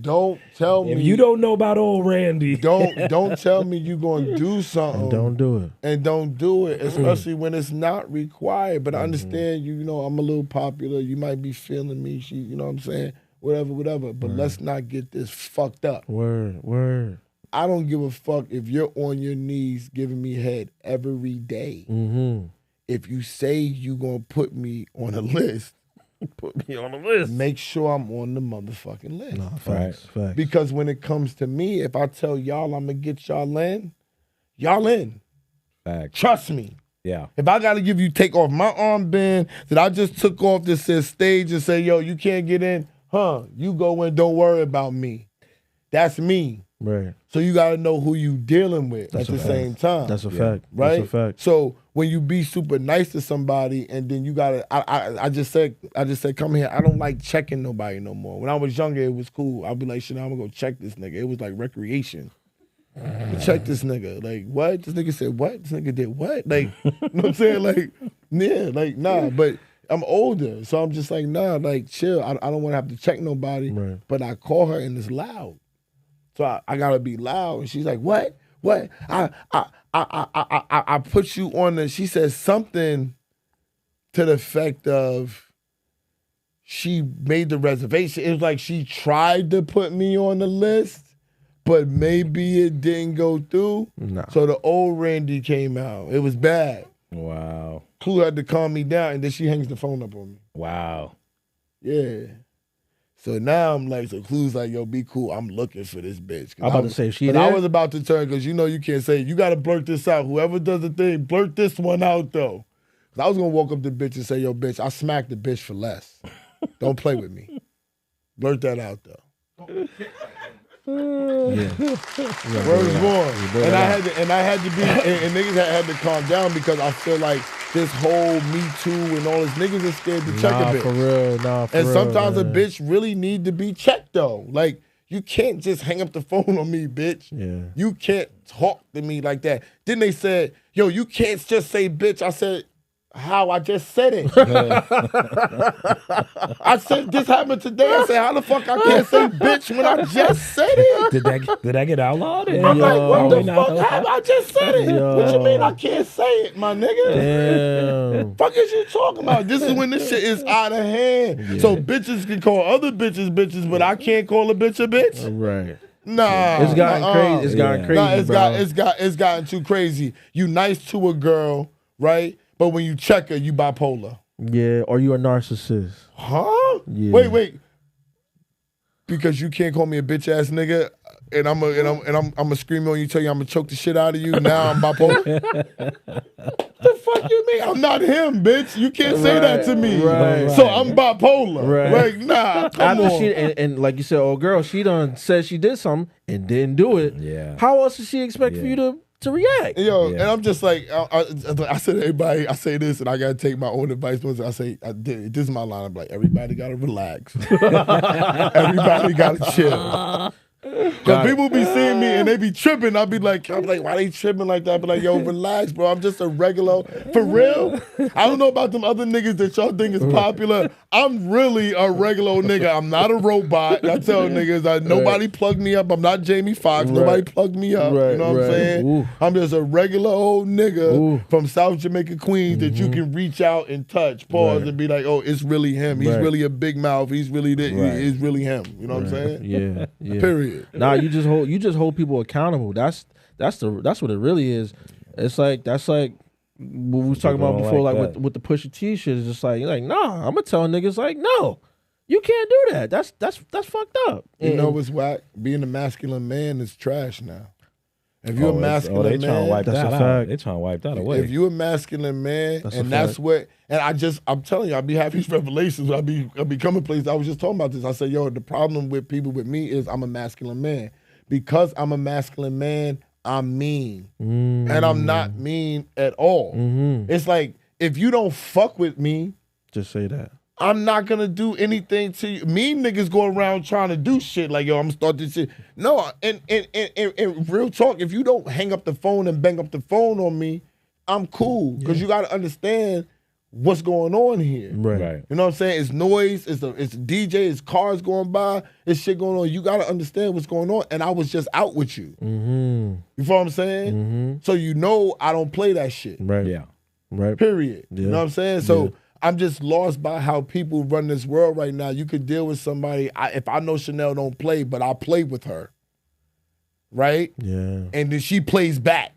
don't tell me. If you don't know about old Randy. Don't tell me you gonna do something. And don't do it. And don't do it, especially when it's not required. But I understand I'm a little popular. You might be feeling me. You know what I'm saying? Whatever. But let's not get this fucked up. Word. I don't give a fuck if you're on your knees giving me head every day. If you say you gonna put me on a list, make sure I'm on the motherfucking list. No, facts. Because when it comes to me, if I tell y'all I'm gonna get y'all in. Facts. Trust me. Yeah. If I gotta take off my armband that I just took off that says stage and say, yo, you can't get in, you go in, don't worry about me. That's me. Right. So you got to know who you dealing with That's at a the fact. same time. That's a fact. Right? That's a fact. So when you be super nice to somebody and then you gotta, I just said, come here. I don't like checking nobody no more. When I was younger, it was cool. I'd be like, shit, I'm gonna go check this nigga. It was like recreation. Check this nigga. Like, what? This nigga said what? This nigga did what? Like, you know what I'm saying? Like, yeah, like, nah. But I'm older, so I'm just like, nah, like, chill. I don't want to have to check nobody. Right. But I call her and it's loud. So I gotta be loud. And she's like, what? What? I put you on the, she said something to the effect of she made the reservation. It was like she tried to put me on the list, but maybe it didn't go through. Nah. So the old Randy came out. It was bad. Wow. Clue had to calm me down, and then she hangs the phone up on me. Wow. Yeah. So now I'm like, so Clue's like, yo, be cool. I'm looking for this bitch. I'm about to say, she I there? was about to turn, because you know you can't say, you got to blurt this out. Whoever does the thing, blurt this one out, though. 'Cause I was going to walk up to the bitch and say, yo, bitch, I smacked the bitch for less. Don't play with me. Blurt that out, though. Yeah. Word is born. And I had to be, and niggas had to calm down, because I feel like this whole Me Too and all this, niggas are scared to check a bitch. For real. Nah, for And real. sometimes man. a bitch really need to be checked, though. Like, you can't just hang up the phone on me, bitch. Yeah. You can't talk to me like that. Then they said, yo, you can't just say bitch. I said, how? I just said it. I said, this happened today. I said, how the fuck I can't say bitch when I just said it? Did I get outlawed? I'm like, what the fuck? Yo. How? I just said it. What you Yo. mean I can't say it, my nigga? Damn. Fuck is you talking about? This is when this shit is out of hand. Yeah. So bitches can call other bitches bitches, but I can't call a bitch a bitch? Right. Nah. It's gotten crazy. It's gotten crazy, Nah, bro. it's gotten too crazy. You nice to a girl, right? But when you check her, you bipolar. Yeah, or you a narcissist. Huh? Yeah. Wait. Because you can't call me a bitch ass nigga, and I'm a scream on you, tell you I'm gonna choke the shit out of you. Now I'm bipolar. The fuck you mean? I'm not him, bitch. You can't say that to me. Right. So I'm bipolar. Right. Like, nah, come After on. she and like you said, oh girl, she done said she did something and didn't do it. Yeah. How else does she expect for you to react? Yo, Yeah. and I'm just like, I said to everybody, I say this, and I gotta take my own advice. I say, this is my line. I'm like, everybody gotta relax. Everybody gotta chill. Because people be seeing me and they be tripping. I'm like, why they tripping like that? I be like, yo, relax, bro. I'm just a regular. For real? I don't know about them other niggas that y'all think is popular. I'm really a regular nigga. I'm not a robot. I tell niggas, nobody plugged me up. I'm not Jamie Foxx. Nobody plugged me up. You know what I'm saying? Ooh. I'm just a regular old nigga Ooh. from South Jamaica, Queens, that you can reach out and touch, pause, Right. and be like, oh, it's really him. He's Right. really a big mouth. He's really it's really him. You know what I'm saying? Yeah, yeah. Period. Nah, you just hold people accountable. That's what it really is. It's like that's like what we was talking about People don't before, like like that. with the Pusha T shit. It's just like nah, I'm gonna tell niggas like no, you can't do that. That's fucked up. You And- know what's whack? Being a masculine man is trash now. If you're a they masculine trying to man, wipe That's that a out. fact. They trying to wipe that away. if you're a masculine man, That's a and that's fact. what, and I'm telling you, I be having these revelations. I be coming places. I was just talking about this. I said, yo, the problem with people with me is I'm a masculine man. Because I'm a masculine man, I'm mean. And I'm not mean at all. It's like, if you don't fuck with me, Just say that. I'm not gonna do anything to you. Mean niggas go around trying to do shit like, yo, I'm gonna start this shit. No, and real talk, if you don't hang up the phone and bang up the phone on me, I'm cool. Because you gotta understand what's going on here. Right. You know what I'm saying? It's noise, it's a DJ, it's cars going by, it's shit going on. You gotta understand what's going on. And I was just out with you. You feel what I'm saying? So you know I don't play that shit. Right. Yeah. Right. Period. Yeah. You know what I'm saying? So Yeah. I'm just lost by how people run this world right now. You could deal with somebody. If I know Chanel don't play, but I'll play with her. Right? Yeah. And then she plays back.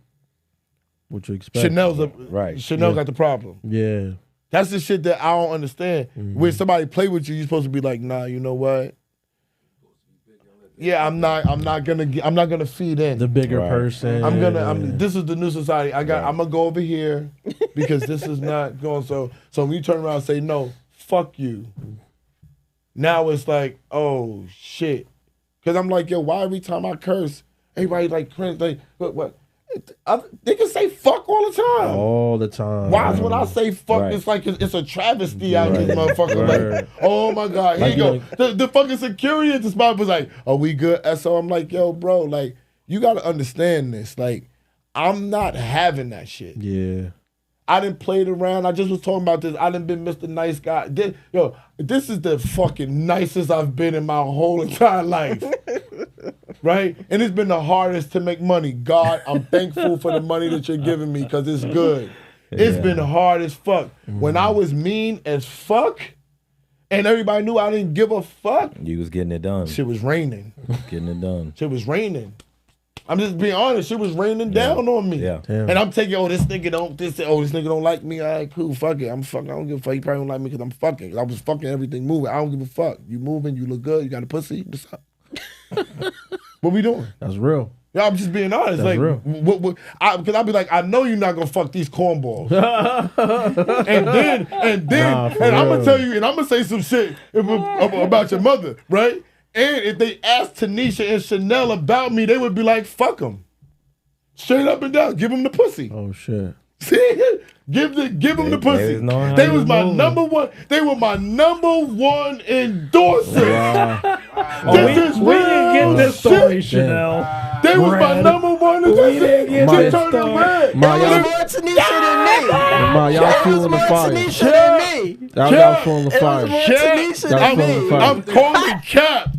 What you expect? Chanel Yeah. got the problem. Yeah. That's the shit that I don't understand. When somebody play with you, you're supposed to be like, nah, you know what? Yeah, I'm not gonna feed in. The bigger Right. person. This is the new society. I'm gonna go over here because this is not going. So when you turn around and say no, fuck you. Now it's like, oh shit. Cause I'm like, yo, why every time I curse, Everybody like cringe, like what? They can say fuck all the time. All the time. Why is when I say fuck, it's like it's a travesty out here, motherfucker. Like, oh my God, here you go. The fucking security at the spot was like, are we good? So I'm like, yo, bro, like, you gotta understand this. Like, I'm not having that shit. Yeah. I done played around. I just was talking about this. I done been Mr. Nice Guy. This is the fucking nicest I've been in my whole entire life. Right? And it's been the hardest to make money. God, I'm thankful for the money that you're giving me because it's good. It's been hard as fuck. When I was mean as fuck and everybody knew I didn't give a fuck. You was getting it done. Shit was raining. Getting it done. Shit was raining. I'm just being honest. Shit was raining down on me. Yeah. And I'm taking, this nigga don't like me. All right, cool, fuck it. I'm fucking. I don't give a fuck. He probably don't like me because I'm fucking. I was fucking everything moving. I don't give a fuck. You moving, you look good, you got a pussy. What's up? What we doing? That's real. Yeah, I'm just being honest. That's like, real. Because I'll be like, I know you're not gonna fuck these cornballs. and I'm gonna tell you, and I'm gonna say some shit about your mother, right? And if they asked Tanisha and Chanel about me, they would be like, fuck them. Straight up and down. Give them the pussy. Oh, shit. See? Give them the pussy. They was my number one. They were my number one endorser. Wow. We didn't get this story, Chanel. They was my number one endorser. We didn't get this story. Y'all more Tanisha than me. Y'all feeling the fire. Tanisha than me. Y'all feeling the fire. Tanisha than me. I'm calling Cap.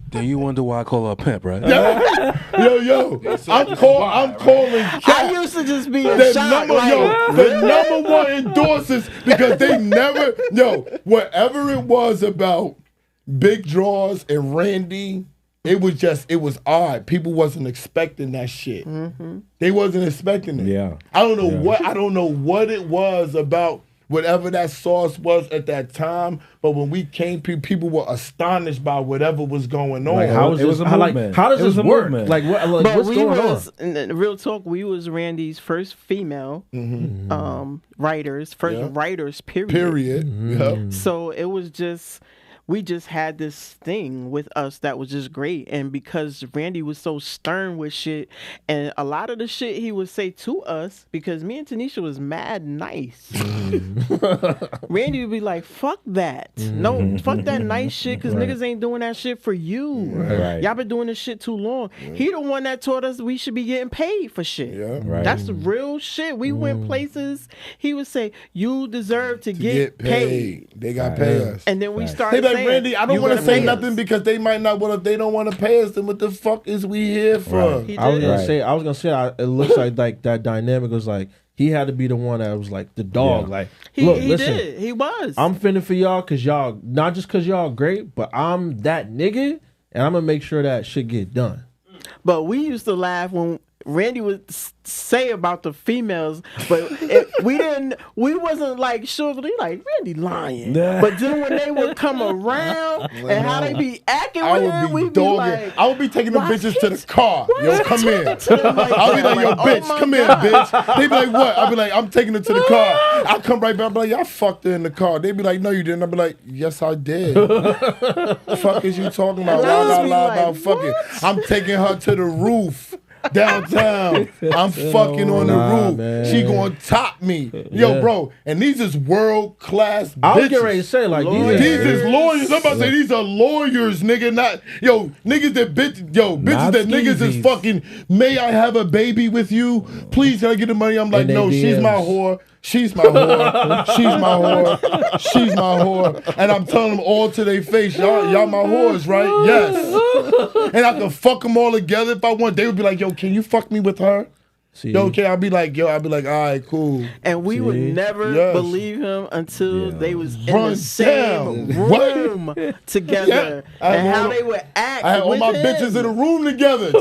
Then you wonder why I call her a pimp, right? Yo. I'm calling Cap. I used to just be in shock. The number one endorsers because they never, whatever it was about Big Draws and Randy, it was odd. People wasn't expecting that shit. Mm-hmm. They wasn't expecting it. Yeah. I don't know what it was about whatever that sauce was at that time, but when we came, people were astonished by whatever was going on. Like, how does this work? Like, what's going on? Real talk, we was Randy's first female writers, writers, period. Mm-hmm. Yep. So it was just, we just had this thing with us that was just great. And because Randy was so stern with shit, and a lot of the shit he would say to us, because me and Tanisha was mad nice. Randy would be like, fuck that. No, fuck that nice shit, because niggas ain't doing that shit for you. Right. Y'all been doing this shit too long. He the one that taught us we should be getting paid for shit. Yeah. Right. That's the real shit. We went places. He would say, you deserve to get paid. They got to pay us. And then we started They like, saying, Randy, I don't want to say nothing because they might not want to. They don't want to pay us. Then what the fuck is we here for? Right. I was gonna say. It looks like that dynamic was like he had to be the one that was like the dog. Yeah. Like, listen, he was. I'm finna for y'all because y'all not just because y'all great, but I'm that nigga, and I'm gonna make sure that shit get done. But we used to laugh when Randy would say about the females, but we wasn't like sure, like Randy lying. But then when they would come around and how they be acting with him, we'd be like, I would be taking them bitches to the car. Yo, come here. Like I'll be like, yo, bitch, come here, bitch. They be like, what? I'll be like, I'm taking them to the car. I'll come right back. I'll be like, y'all fucked her in the car. They be like, no, you didn't. I'll be like, yes, I did. The fuck is you talking about? About fucking. I'm taking her to the roof. Downtown, I'm fucking on the roof. Man. She gonna top me, yo, bro. And these is world class bitches. I was getting ready to say like these is lawyers. I'm about to say these are lawyers, nigga. Not niggas that bitches that niggas is fucking. May I have a baby with you? Please, can I get the money? I'm like, no, she's my whore. She's my whore. She's my whore. She's my whore. And I'm telling them all to their face, y'all my whores, right? Yes. And I can fuck them all together if I want. They would be like, yo, can you fuck me with her? See? Yo, okay, I'd be like, all right, cool. And we would never believe him until they was in the same room together. And how they would act. I had all my bitches in a room together.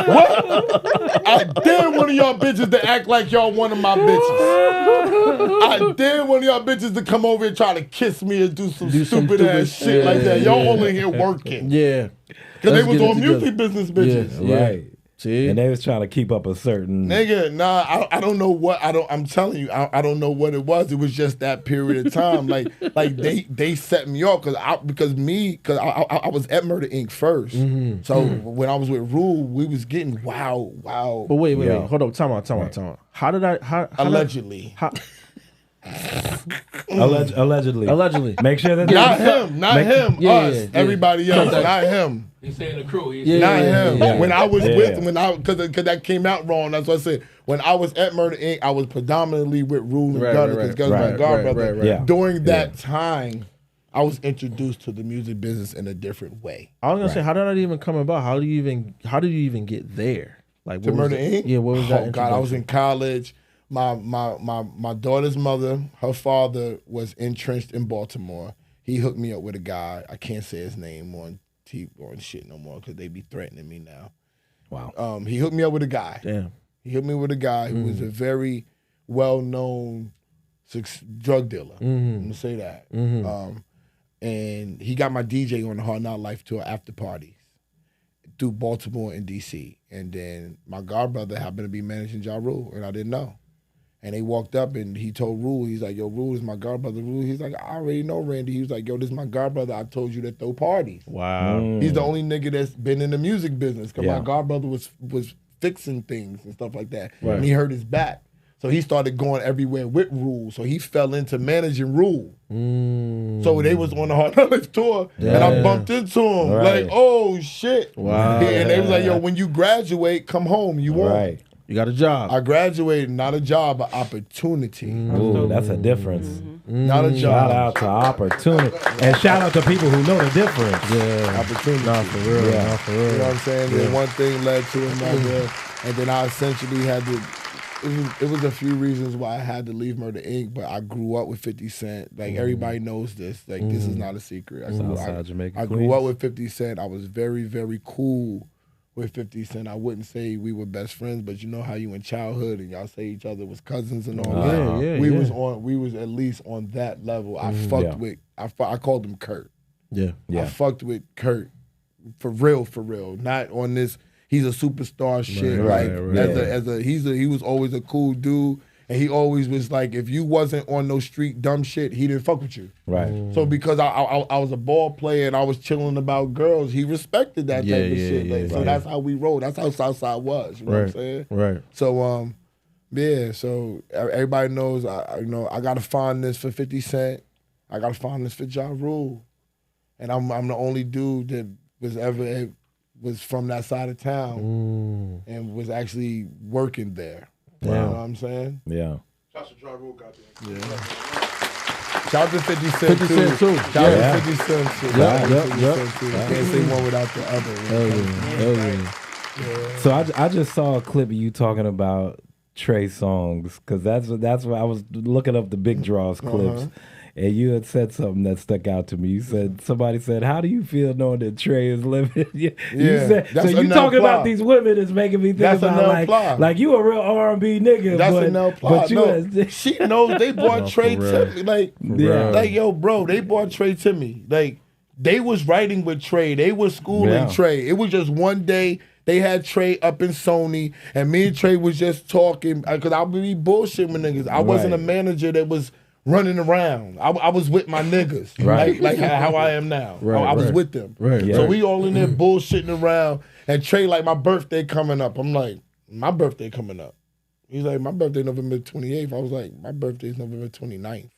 What? I dare one of y'all bitches to act like y'all one of my bitches. I dare one of y'all bitches to come over and try to kiss me and do some stupid ass shit like that. Y'all only here working. Yeah. Because they was on music business bitches. Yeah. Right. See? And they was trying to keep up a certain Nigga, nah, I don't know what I'm telling you, I don't know what it was. It was just that period of time. like they set me off because I was at Murder Inc. first. So when I was with Rule, we was getting wow. But wait, hold up, time out. How did I allegedly. Allegedly. Make sure that not him, us, everybody else, not him. He's saying the crew. Not him. When I was with, because that came out wrong. That's what I said. When I was at Murder Inc., I was predominantly with Rule and Gunner because Gunner was my god brother. During that time, I was introduced to the music business in a different way. I was gonna say, how did that even come about? How did you even get there? Like to Murder Inc.? Yeah, what was that? Oh God, I was in college. My daughter's mother, her father was entrenched in Baltimore. He hooked me up with a guy. I can't say his name on shit no more because they be threatening me now. Wow. He hooked me up with a guy. Damn. He hooked me with a guy who was a very well-known drug dealer. I'm gonna say that. And he got my DJ on the Hard Knock Life tour after parties through Baltimore and DC. And then my godbrother happened to be managing Ja Rule, and I didn't know. And they walked up and he told Rule, he's like, yo, Rule is my godbrother. Rule, he's like, I already know Randy. He was like, yo, this is my godbrother. I told you to throw parties. Wow. He's the only nigga that's been in the music business because my godbrother was fixing things and stuff like that. Right. And he hurt his back. So he started going everywhere with Rule. So he fell into managing Rule. So they was on the Hard Knock Life tour and I bumped into him. Like, oh shit. Wow. And they was like, yo, when you graduate, come home. You won't. Right. You got a job. I graduated, not a job, but opportunity. Ooh, that's a difference. Not a job. Shout out to opportunity. And shout out to people who know the difference. Yeah. Opportunity. Nah, for real. Yeah. Nah, for real. You know what I'm saying? Then one thing led to another. And then I essentially had to, it was a few reasons why I had to leave Murder Inc., but I grew up with 50 Cent. Like, everybody knows this. Like, this is not a secret. I grew up with 50 Cent. I was very, very cool with 50 Cent. I wouldn't say we were best friends, but you know how you in childhood and y'all say each other was cousins and all that. We was at least on that level. I fucked with, I called him Kurt. I fucked with Kurt for real. Not on this, he's a superstar shit. He was always a cool dude. And he always was like, if you wasn't on no street dumb shit, he didn't fuck with you. Right. So because I was a ball player and I was chilling about girls, he respected that type of shit. So that's how we rolled. That's how Southside was. You know what I'm saying? Right. So so everybody knows I got a fondness for 50 Cent. I got a fondness for Ja Rule. And I'm the only dude that was from that side of town and was actually working there. Wow. You know what I'm saying? Yeah. Shout out to Ja Rule, goddamn. Shout out to 50 Cent too. Shout out to 50 Cent too. Can't say one without the other. So I just saw a clip of you talking about Trey Songz because that's where I was looking up the Big Draws clips. And you had said something that stuck out to me. You said, somebody said, how do you feel knowing that Trey is living? You said, so you talking about these women is making me think about like you a real R&B nigga. That's a no plot. She knows they brought Trey to me. Like, yo, bro, they brought Trey to me. Like, they was writing with Trey. They was schooling Trey. It was just one day they had Trey up in Sony, and me and Trey was just talking. Because I be bullshit with niggas. I wasn't a manager that was running around. I was with my niggas, like how I am now. I was with them. So we all in there bullshitting around, and Trey like, my birthday coming up. I'm like, my birthday coming up. He's like, my birthday November 28th. I was like, my birthday's November 29th.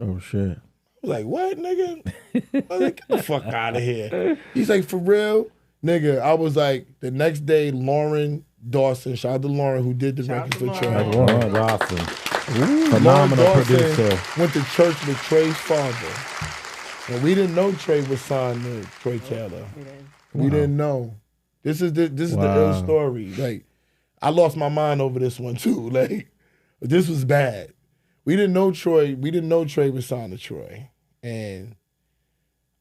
Oh shit. I was like, what, nigga? I was like, get the fuck out of here. He's like, for real? Nigga, I was like, the next day, Lauren Dawson, shout out to Lauren who did the record for Trey. Lauren Dawson. Phenomenal producer. Went to church with Trey's father. And we didn't know Trey was signed to Trey Taylor. We didn't know. This is the ill story. Like, I lost my mind over this one too. Like, this was bad. We didn't know Trey was signed to Troy. And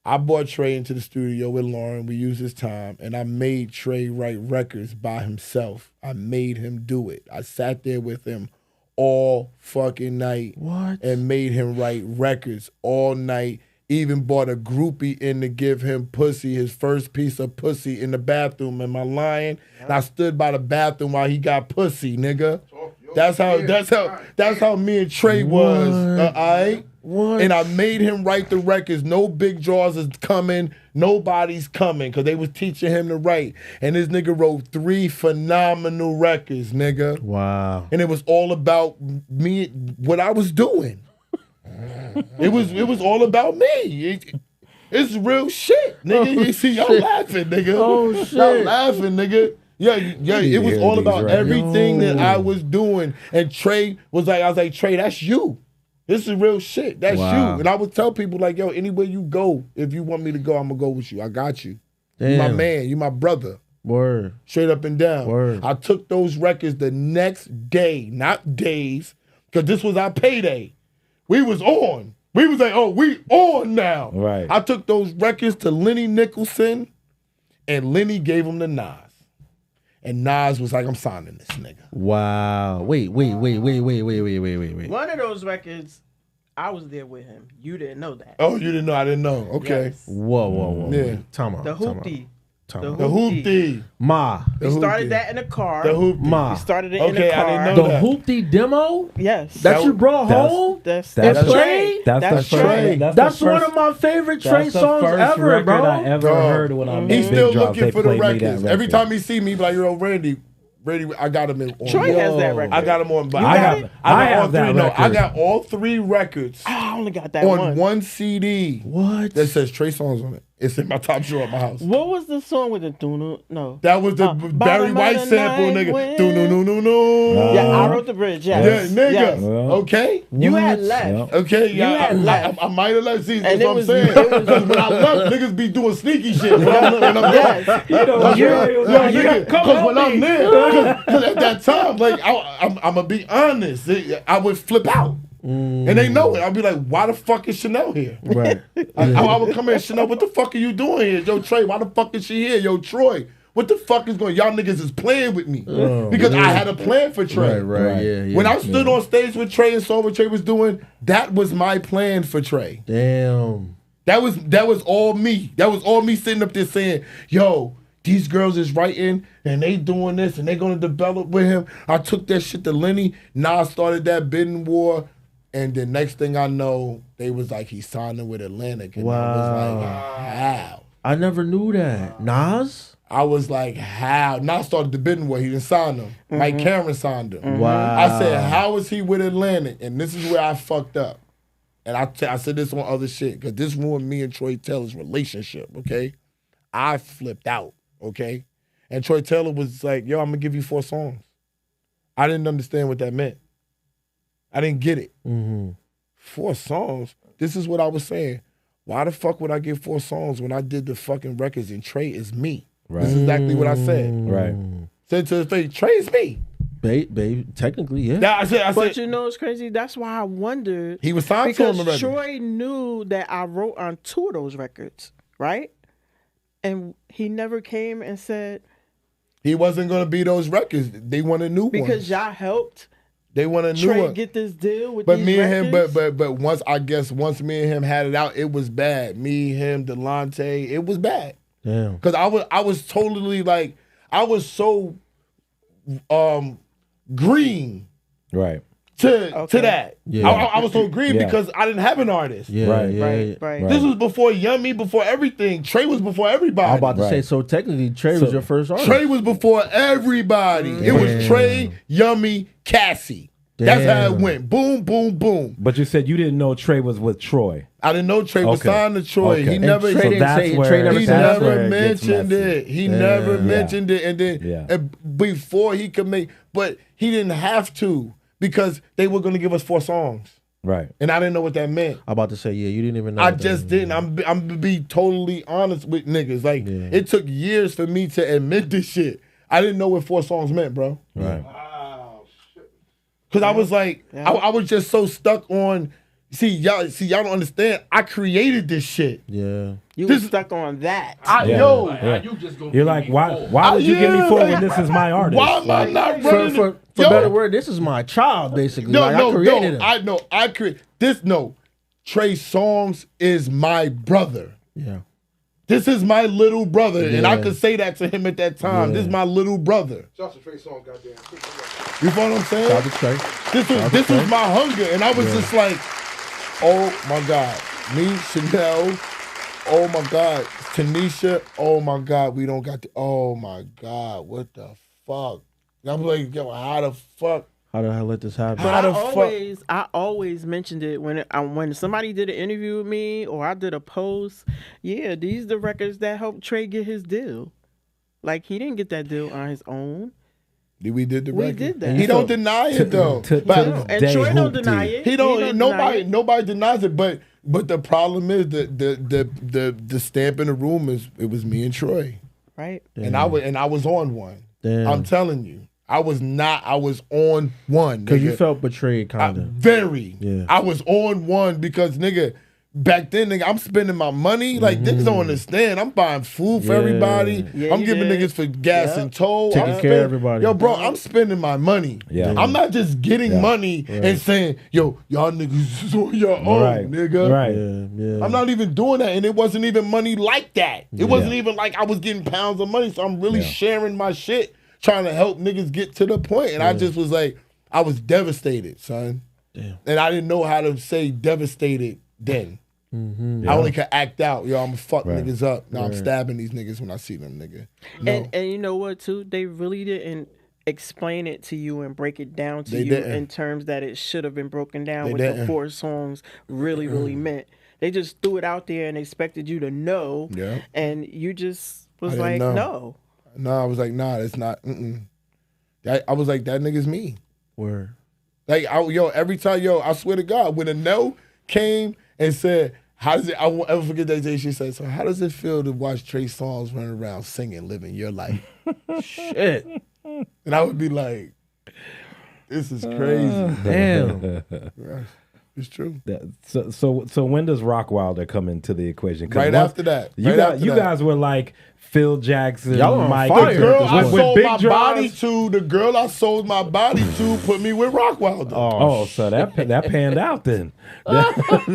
I brought Trey into the studio with Lauren. We used his time. And I made Trey write records by himself. I made him do it. I sat there with him all fucking night. And made him write records all night. even bought a groupie in to give him pussy, his first piece of pussy in the bathroom. Am I lying? And I stood by the bathroom while he got pussy, nigga. That's how me and Trey was. All right. What? And I made him write the records. No big draws is coming. Nobody's coming because they was teaching him to write. And this nigga wrote 3 phenomenal records, nigga. Wow. And it was all about me, what I was doing. It was all about me. It's real shit, nigga. You see, y'all laughing, nigga. Oh, shit. Y'all laughing, nigga. Yeah, it was all about everything that I was doing. And Trey was like, I was like, Trey, that's you. This is real shit. That's you. And I would tell people like, yo, anywhere you go, if you want me to go, I'm going to go with you. I got you. Damn. You my man. You my brother. Word. Straight up and down. Word. I took those records the next day, not days, because this was our payday. We was on. We was like, oh, we on now. Right. I took those records to Lenny Nicholson, and Lenny gave them to Nas. And Nas was like, I'm signing this nigga. Wow. Wait. One of those records, I was there with him. You didn't know that. Oh, you didn't know? I didn't know. Okay. Yes. Whoa. Yeah. Time out. The hoopty. The hoopty. Ma. We started that in the car. The hoopty. Ma. We started it in Okay, the car. I didn't know The that. hoopty demo? Yes. That you brought home? That's Trey? Trey. That's Trey. Trey. That's one of my favorite Trey songs ever, record bro. I ever heard when I made He's Big still Drops. looking They for the played me that records. Every record. time he see me, he be like, yo, Randy, I got him on. Trey has that record. I got him on. But You I got have it? I all have that three. No, I record. got all 3 records I only got that on one CD. What? That says Trey Songz on it. It's in my top drawer at my house. What was the song with the doo-doo? No. That was the Barry Bottom White of the sample, night nigga. when- Do-no-no-no-no. Yeah, I wrote the bridge. Yes. Yeah, nigga. Yes. Well, Okay. You had What? left. Okay, yeah, had left. I might have left. See, And that's it what I'm was- saying. it was- Because when I left, niggas be doing sneaky shit. When I'm Yes. you know, That's you- right. you- Yeah, you nigga, come because when help I'm me. there, because at that time, like, I'm gonna be honest, I would flip out. And they know it. I'll be like, why the fuck is Chanel here? Right. I would come in, Chanel, what the fuck are you doing here? Yo, Trey, why the fuck is she here? Yo, Troy, what the fuck is going on? Y'all niggas is playing with me. Because I had a plan for Trey. Right. Yeah. When I stood on stage with Trey and saw what Trey was doing, that was my plan for Trey. Damn. That was all me. That was all me sitting up there saying, yo, these girls is writing and they doing this and they gonna develop with him. I took that shit to Lenny. Nas started that bidding war. And the next thing I know, they was like, he's signing with Atlantic. And I was like, how? I never knew that. Nas? I was like, how? Nas started the bidding war. He didn't sign him. Mike Cameron signed him. Wow. I said, how is he with Atlantic? And this is where I fucked up. And I said this on other shit, because this ruined me and Troy Taylor's relationship, okay? I flipped out, okay? And Troy Taylor was like, yo, I'm going to give you 4 songs. I didn't understand what that meant. I didn't get it. 4 songs? This is what I was saying. Why the fuck would I get 4 songs when I did the fucking records and Trey is me? Right. This is exactly what I said. Right. Said to his face, Trey is me. Babe, technically, yeah. Yeah, I said, But you know what's crazy? That's why I wondered. he was signed to him Because already. Troy knew that I wrote on 2 of those records, right? And he never came and said, He wasn't going to be those records. They wanted new because ones. y'all helped They wanted new Trey ones. get this deal with But these me and him, records. but once me and him had it out, it was bad. Me, him, Delonte, it was bad. Damn. Cause I was totally like, I was so green Right. to that. Yeah. I was so green Yeah. because I didn't have an artist. Yeah, Right. yeah. Right. This was before Yummy, before everything. Trey was before everybody. I'm about to say, Right. so technically, Trey was your first artist. Trey was before everybody. It was Damn. Trey, Yummy, Cassie. That's how it Damn. went. Boom, boom, boom. But you said you didn't know Trey was with Troy. I didn't know Trey was Okay. signed to Troy. Okay. He And never. Trey So didn't that's say- where Trey never He said that's where never it gets mentioned messy. it. He never mentioned it. And then Yeah. and before he could make, but he didn't have to because they were going to give us 4 songs. Right. And I didn't know what that meant. I'm about to say, yeah, you didn't even know. I what that just was. didn't. I'm to be totally honest with niggas. Like, it took years for me to admit this shit. I didn't know what 4 songs meant, bro. Right. Because I was like, I was just so stuck on, y'all don't understand. I created this shit. Yeah. You This- were stuck on that. Yo, You just gonna You're give like, me why? 4. Why would you give me Yeah, 4 like, when this is my artist? why am I not running? For Yo, better word, this is my child, basically. No, like, no, I created no. him. I create this. No, Trey Songz is my brother. Yeah. This is my little brother. And I could say that to him at that time. Yeah. This is my little brother. Shout out to Trey Songz, goddamn. You feel what I'm saying? Shout out to Trey. This was my hunger. And I was just like, oh my God. Me, Chanel, oh my God. Tanisha, oh my God. We don't got the, oh my God. What the fuck? I'm like, yo, how the fuck? How the hell let this happen? But I always mentioned it when somebody did an interview with me or I did a post. Yeah, these the records that helped Trey get his deal. Like he didn't get that deal on his own. We did the We record. did that. He don't deny it though. And Troy don't deny it. He don't. Nobody denies it. But the problem is the stamp in the room is it was me and Troy. Right. And I was on one. Damn. I'm telling you. I was on one. Because you felt betrayed, kind of. Very. Yeah. I was on one because, nigga, back then, nigga, I'm spending my money. Like, niggas don't understand. I'm buying food for everybody. Yeah, I'm giving niggas for gas and toll. Taking care of everybody. Yo, bro, I'm spending my money. Yeah. I'm not just getting money and saying, yo, y'all niggas is on your own, nigga. Right. Yeah. I'm not even doing that. And it wasn't even money like that. It wasn't even like I was getting pounds of money. So I'm really sharing my shit, trying to help niggas get to the point. And I just was like, I was devastated, son. Damn. And I didn't know how to say devastated then. Mm-hmm. I only could act out. Yo, I'm gonna fuck niggas up. Now I'm stabbing these niggas when I see them, nigga. No. And you know what, too? They really didn't explain it to you and break it down to you in terms that it should have been broken down with the 4 songs really, really meant. They just threw it out there and expected you to know. Yeah. And you just was like, no. No, I was like, nah, it's not. I was like, that nigga's me. Word. Like, every time, I swear to God, when a no came and said, how does it, I won't ever forget that day she said, so how does it feel to watch Trey Songz run around singing, living your life? Shit. And I would be like, this is crazy. Damn. It's true. So when does Rock Wilder come into the equation? Right after that. You guys were like Phil Jackson, Mike. The girl I sold my body to, the girl I sold my body to put me with Rock Wilder. Oh, so that panned out then. That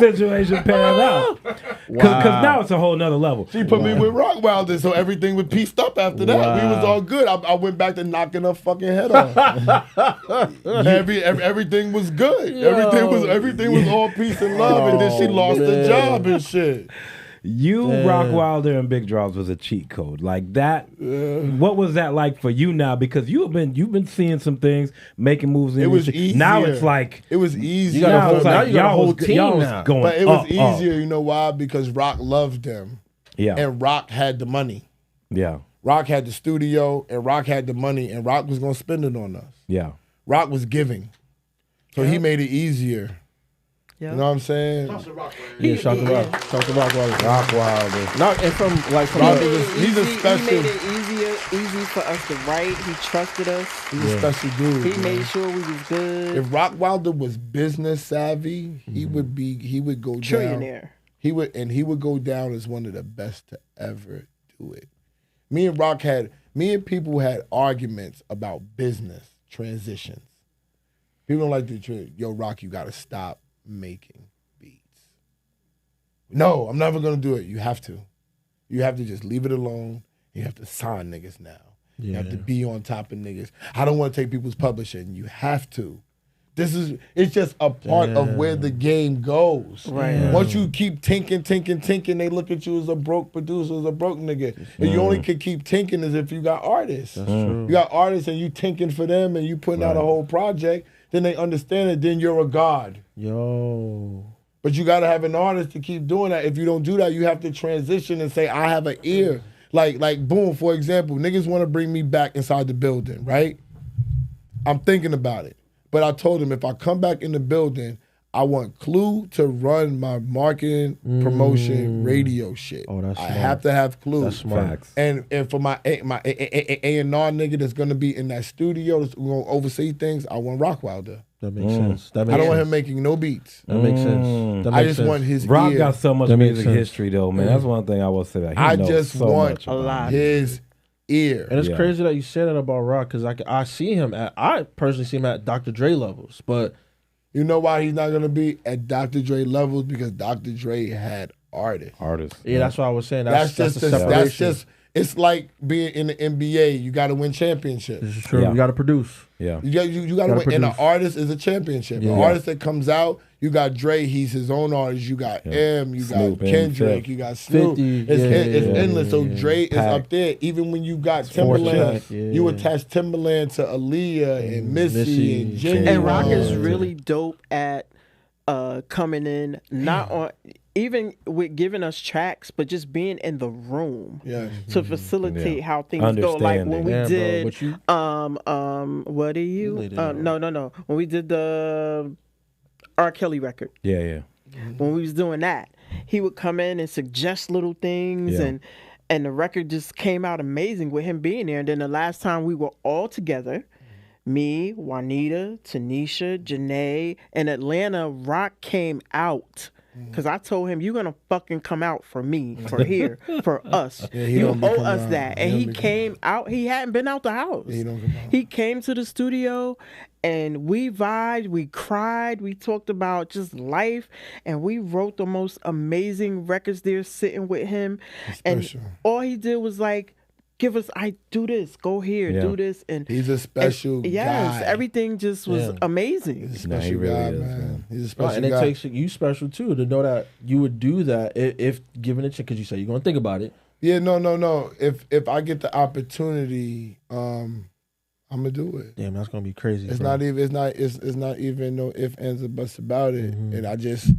situation panned out. Because now it's a whole nother level. She put me with Rock Wilder, so everything was pieced up after that. We was all good. I went back to knocking her fucking head off. Everything was good. Everything was all peace and love, and then she lost the job and shit. Rock Wilder and Big Draws was a cheat code like that. What was that like for you now? Because you've been seeing some things, making moves. It was easier. Now it's like it was easier. You got a whole team now. But it was easier. You know why? Because Rock loved them. Yeah. And Rock had the money. Yeah. Rock had the studio, and Rock had the money, and Rock was gonna spend it on us. Yeah. Rock was giving, so he made it easier. Yeah. You know what I'm saying? Shout to Rock Wilder. Rock Wilder. Not and from he's a special. He made it easy for us to write. He trusted us. He's a special dude. He made sure we was good. If Rock Wilder was business savvy, he would go down. Trillionaire. He would go down as one of the best to ever do it. Me and people had arguments about business transitions. People don't like the yo, Rock, you gotta stop making beats. No, I'm never gonna do it. You have to. You have to just leave it alone. You have to sign niggas now. You have to be on top of niggas. I don't want to take people's publishing. You have to. It's just a part of where the game goes. Right. Once you keep tinking, they look at you as a broke producer, as a broke nigga. And you only can keep tinking as if you got artists. That's true. You got artists and you tinking for them and you putting out a whole project, then they understand it, then you're a god. Yo. But you got to have an artist to keep doing that. If you don't do that, you have to transition and say, I have an ear. Like boom, for example, niggas want to bring me back inside the building, right? I'm thinking about it. But I told him if I come back in the building, I want Clue to run my marketing, promotion, radio shit. Oh, that's smart. I have to have Clue. That's smart. And for my A&R nigga that's going to be in that studio that's going to oversee things, I want Rock Wilder. That makes sense. I don't want him making no beats. That makes sense. I just want his Rock ear. got so much music history though, man. That's one thing I will say. That I just so want a lot his ear. And it's crazy that you said that about Rock because I see him I personally see him at Dr. Dre levels, but You know why he's not gonna be at Dr. Dre levels? Because Dr. Dre had artists. Yeah, that's what I was saying. That's the just separation. it's like being in the NBA. You got to win championships. This is true. You got to produce. Yeah. You got to win. And an artist is a championship. Yeah. An artist that comes out, you got Dre, he's his own artist. You got M, you Snoop, got Kendrick, you got Snoop. 50, It's endless. So yeah. Dre is Pac. up there. Even when you got Timberland, you attach Timberland to Aaliyah and Missy and Genuine. And Rock is really dope at coming in, not on even with giving us tracks, but just being in the room to facilitate how things go. Like when we did, what are you? No. When we did the R. Kelly record, when we was doing that, he would come in and suggest little things, and the record just came out amazing with him being there. And then the last time we were all together, me, Juanita, Tanisha, Janae, in Atlanta, Rock came out. Because I told him, you're going to fucking come out for me, for here, for us. You owe us that. And he came out. He hadn't been out the house. He came to the studio and we vibed, we cried, we talked about just life, and we wrote the most amazing records there sitting with him. And all he did was like, give us, I do this, go here, do this. And he's a special guy. Yes, everything just was amazing. He's a special guy, man. He's a special and guy. it takes you special too to know that you would do that if given a chance, because you say you're going to think about it. Yeah, no. If I get the opportunity, I'm gonna do it. Damn, that's gonna be crazy. It's bro. it's not even no ifs, ands, or buts about it. And I just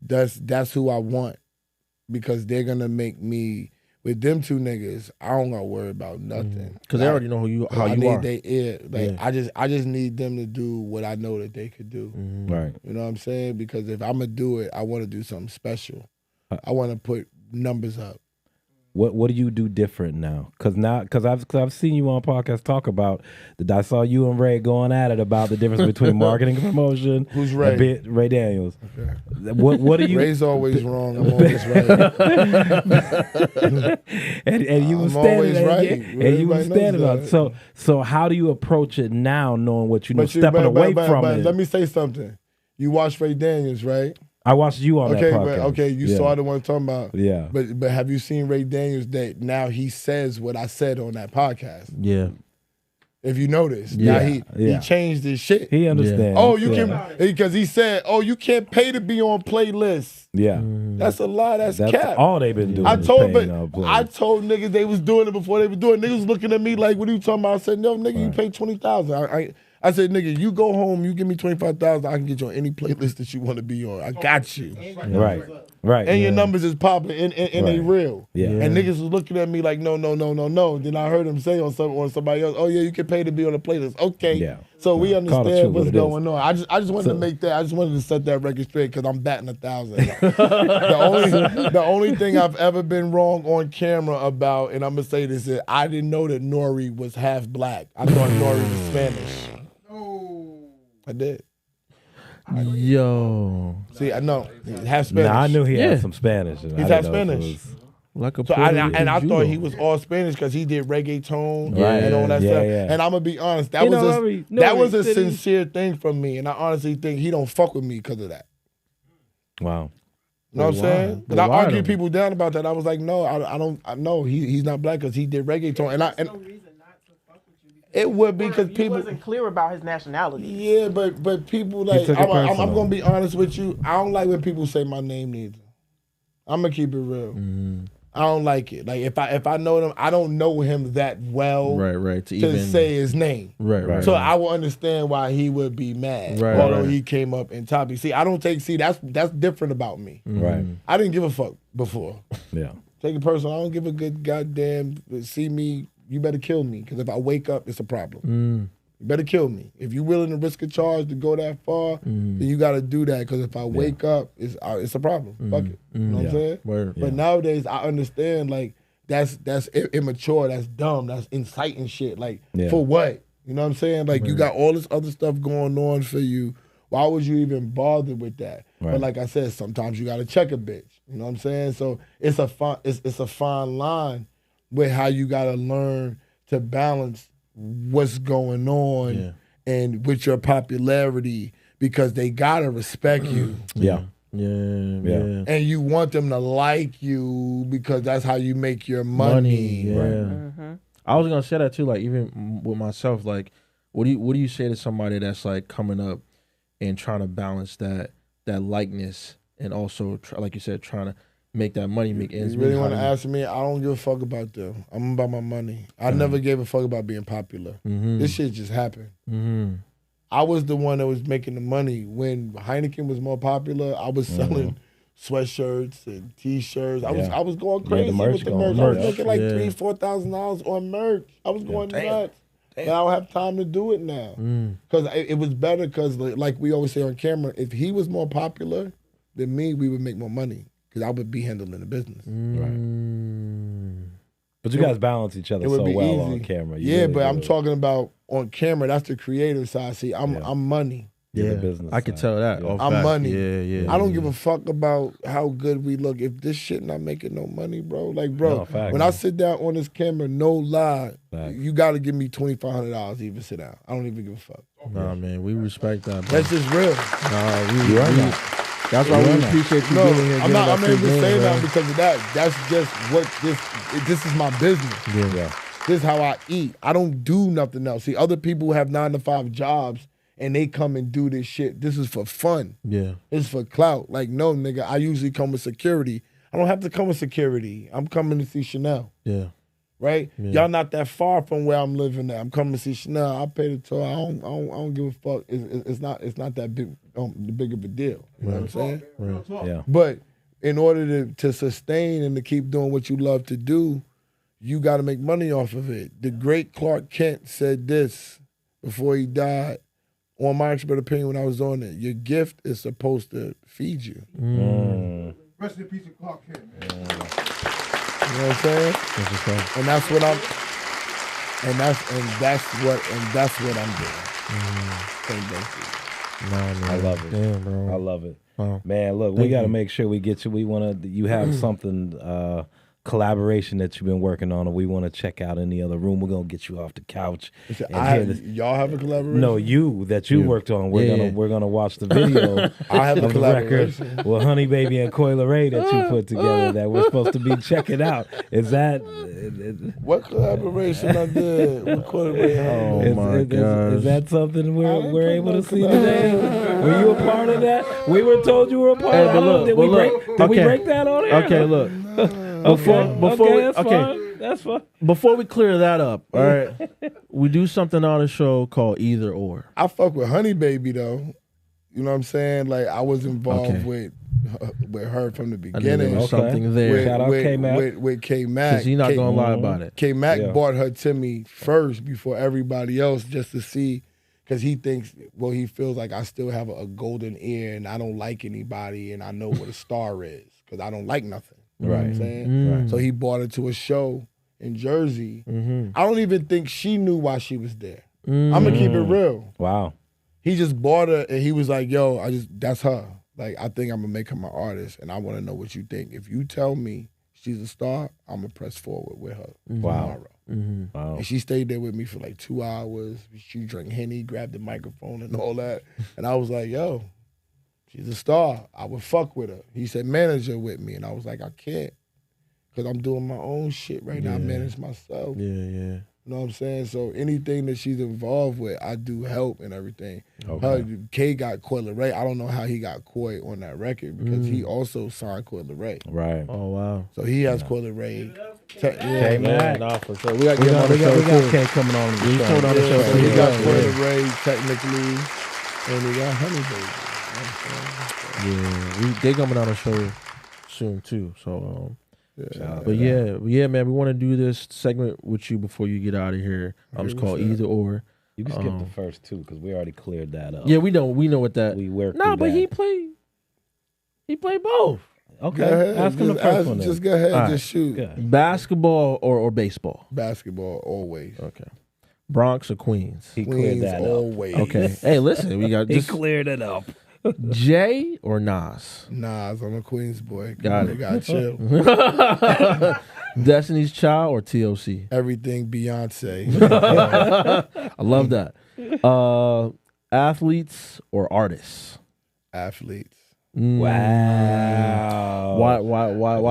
that's who I want, because they're gonna make me. With them two niggas, I don't gotta worry about nothing. Because they already know how I you need are. their ear. Like I just need them to do what I know that they could do. Right. You know what I'm saying? Because if I'm gonna do it, I want to do something special. I want to put numbers up. What do you do different now? Because I've seen you on podcasts talk about that. I saw you and Ray going at it about the difference between marketing and promotion. Who's Ray? Ray Daniels. Okay. What do you? Ray's always wrong. I'm always right. and you was standing right. And you was standing on. So how do you approach it now, knowing what you know, stepping away from it? Let me say something. You watch Ray Daniels, right? I watched you on that podcast. You saw the one I'm talking about. Yeah. But have you seen Ray Daniels that now he says what I said on that podcast? Yeah. If you notice, now he changed his shit. He understands. Oh, you can, because he said, "Oh, you can't pay to be on playlists." Yeah, that's a lie. That's cap. All they've been doing. I told niggas they was doing it before they were doing it. Niggas was looking at me like, "What are you talking about?" I said, "No, nigga, you pay $20,000." I said, "Nigga, you go home, you give me $25,000, I can get you on any playlist that you want to be on. I got you." Right. And your numbers is popping, and they real. Yeah. And niggas was looking at me like, no. Then I heard him say on somebody else, "Oh yeah, you can pay to be on a playlist." Okay. Yeah. So we understand what's going on. I just wanted to make that. I just wanted to set that record straight because I'm batting 1,000. The only thing I've ever been wrong on camera about, and I'm gonna say this, is I didn't know that Nori was half black. I thought Nori was Spanish. I did. Yo. See, I know. Half Spanish. Nah, I knew he had some Spanish. He's half Spanish. Like a I thought he was all Spanish because he did reggaeton and all that stuff. Yeah. And I'm gonna be honest, that was a sincere thing from me, and I honestly think he don't fuck with me because of that. Wow. You know what I'm saying? Because I argued people down about that. I was like, no, I don't. I know he's not black because he did reggaeton, and it would be because people wasn't clear about his nationality. Yeah, but people like I'm gonna be honest with you. I don't like when people say my name neither. I'm gonna keep it real. Mm-hmm. I don't like it. Like if I know them, I don't know him that well. Right. To say his name. Right. So I will understand why he would be mad. Right. Although he came up in topic. See, that's different about me. Mm-hmm. Right. I didn't give a fuck before. Yeah. Take it personal. I don't give a good goddamn. See me. You better kill me, because if I wake up, it's a problem. You better kill me. If you're willing to risk a charge to go that far, then you got to do that, because if I wake up, it's a problem. Fuck it. You know what I'm saying? Word. But nowadays, I understand, like, that's immature, that's dumb, that's inciting shit. Like, for what? You know what I'm saying? Like, you got all this other stuff going on for you. Why would you even bother with that? Right. But like I said, sometimes you got to check a bitch. You know what I'm saying? So it's a fine line with how you got to learn to balance what's going on and with your popularity, because they gotta respect you. Yeah. And you want them to like you because that's how you make your money. Yeah. Mm-hmm. I was gonna say that too. Like even with myself, like what do you say to somebody that's like coming up and trying to balance that likeness and also like you said, trying to make that money, make ends meet? You really want to ask me? I don't give a fuck about them. I'm about my money. I never gave a fuck about being popular. This shit just happened. I was the one that was making the money when Heineken was more popular. I was selling sweatshirts and T-shirts. I was going crazy with the merch. I was making like $3,000-$4,000 on merch. I was going nuts. But I don't have time to do it now because it was better. Because like we always say on camera, if he was more popular than me, we would make more money because I would be handling the business. Right. But you guys balance each other so well easy on camera. Yeah, but I'm talking about on camera. That's the creative side. See, I'm money. Yeah, business I could tell that. Yeah. I'm money. Yeah. I don't give a fuck about how good we look. If this shit not making no money, bro. Like, bro, when I sit down on this camera, no lie, you got to give me $2,500 to even sit down. I don't even give a fuck. Nah, man, we respect that, bro. That's just real. Nah, that's why we appreciate you being here. I'm not even saying that because of that. That's just what this is my business. Yeah. This is how I eat. I don't do nothing else. See, other people have 9-to-5 jobs and they come and do this shit. This is for fun. Yeah. It's for clout. Like, no, nigga, I usually come with security. I don't have to come with security. I'm coming to see Chanel. Yeah. Right? Yeah. Y'all not that far from where I'm living at. I'm coming to see Chanel. I pay the toll. I don't give a fuck. It's not that big of a deal. You know what I'm saying? Right. Yeah. But in order to sustain and to keep doing what you love to do, you got to make money off of it. The great Clark Kent said this before he died. On my expert opinion, when I was on it, your gift is supposed to feed you. Rest in peace of Clark Kent, man. You know what I'm saying? And that's what I'm doing. Nah, man. I love it. Damn, bro. I love it. Wow. Man, look, we got to make sure we get you. You have something, collaboration that you've been working on, and we want to check out in the other room. We're going to get you off the couch. Y'all have a collaboration? No, you worked on. We're gonna watch the video. I have a collaboration record with Honey Baby and Coyle Ray that you put together that we're supposed to be checking out. Is that what collaboration I did with Coyle Ray? Oh my God! Is that something we're able to see today? Were you a part of that? We were told you were a part of it. Did we break that on air? Okay, look. That's fine. Before we clear that up, all right, we do something on the show called Either Or. I fuck with Honey Baby though. You know what I'm saying? Like I was involved with her from the beginning. There was something there. Shout out K-Mac. With K-Mac. Because you're not going to lie about it. K-Mac brought her to me first before everybody else just to see, because he feels like I still have a golden ear and I don't like anybody and I know what a star is because I don't like nothing. You know what I'm saying? Right. So he brought her to a show in Jersey. I don't even think she knew why she was there. I'm going to keep it real. Wow. He just bought her and he was like, yo, that's her. Like, I think I'm going to make her my artist and I want to know what you think. If you tell me she's a star, I'm going to press forward with her tomorrow. Wow. And she stayed there with me for like 2 hours. She drank Henny, grabbed the microphone and all that. And I was like, yo, she's a star. I would fuck with her. He said, manage her with me. And I was like, I can't. Because I'm doing my own shit right now. I manage myself. Yeah. You know what I'm saying? So anything that she's involved with, I do help and everything. Okay. K got Coyle Ray. I don't know how he got Coy on that record because he also signed Coyle Ray. Right. Oh, wow. So he has Coyle Ray. K-Mac. Nah, for sure. We got K coming on the show. So he got Coyle Ray technically, and he got Honey Baby. Yeah, they coming on the show soon too. So, but yeah, man, we want to do this segment with you before you get out of here. It's called Either Or. You can skip the first two because we already cleared that up. Yeah, we know what that. We worked. No, but that. he played both. Okay, ask him the first one. Just go ahead, right. Just shoot. Basketball or baseball? Basketball always. Okay. Bronx or Queens? He cleared that always. up. Okay. Hey, listen, we got he cleared it up. Jay or Nas? Nas, I'm a Queens boy. Got it. Got chill. Destiny's Child or TLC? Everything Beyonce. I love that. athletes or artists? Athletes. Wow. Why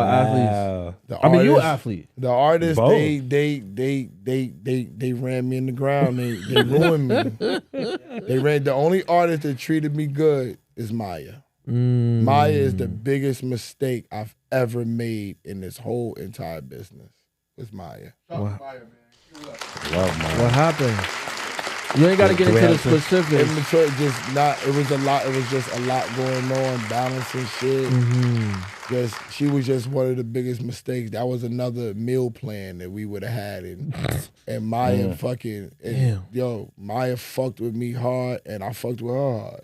athletes? I mean, you an athlete. The artists, Both. they ran me in the ground. They ruined me. The only artist that treated me good is Maya. Maya is the biggest mistake I've ever made in this whole entire business. It's Maya. Shout out to Maya, man. Give it up. Love Maya. What happened? You ain't got to get into the specifics. Immature, it was a lot. It was just a lot going on, balancing shit. She was just one of the biggest mistakes. That was another meal plan that we would have had, and Maya Maya fucked with me hard, and I fucked with her hard.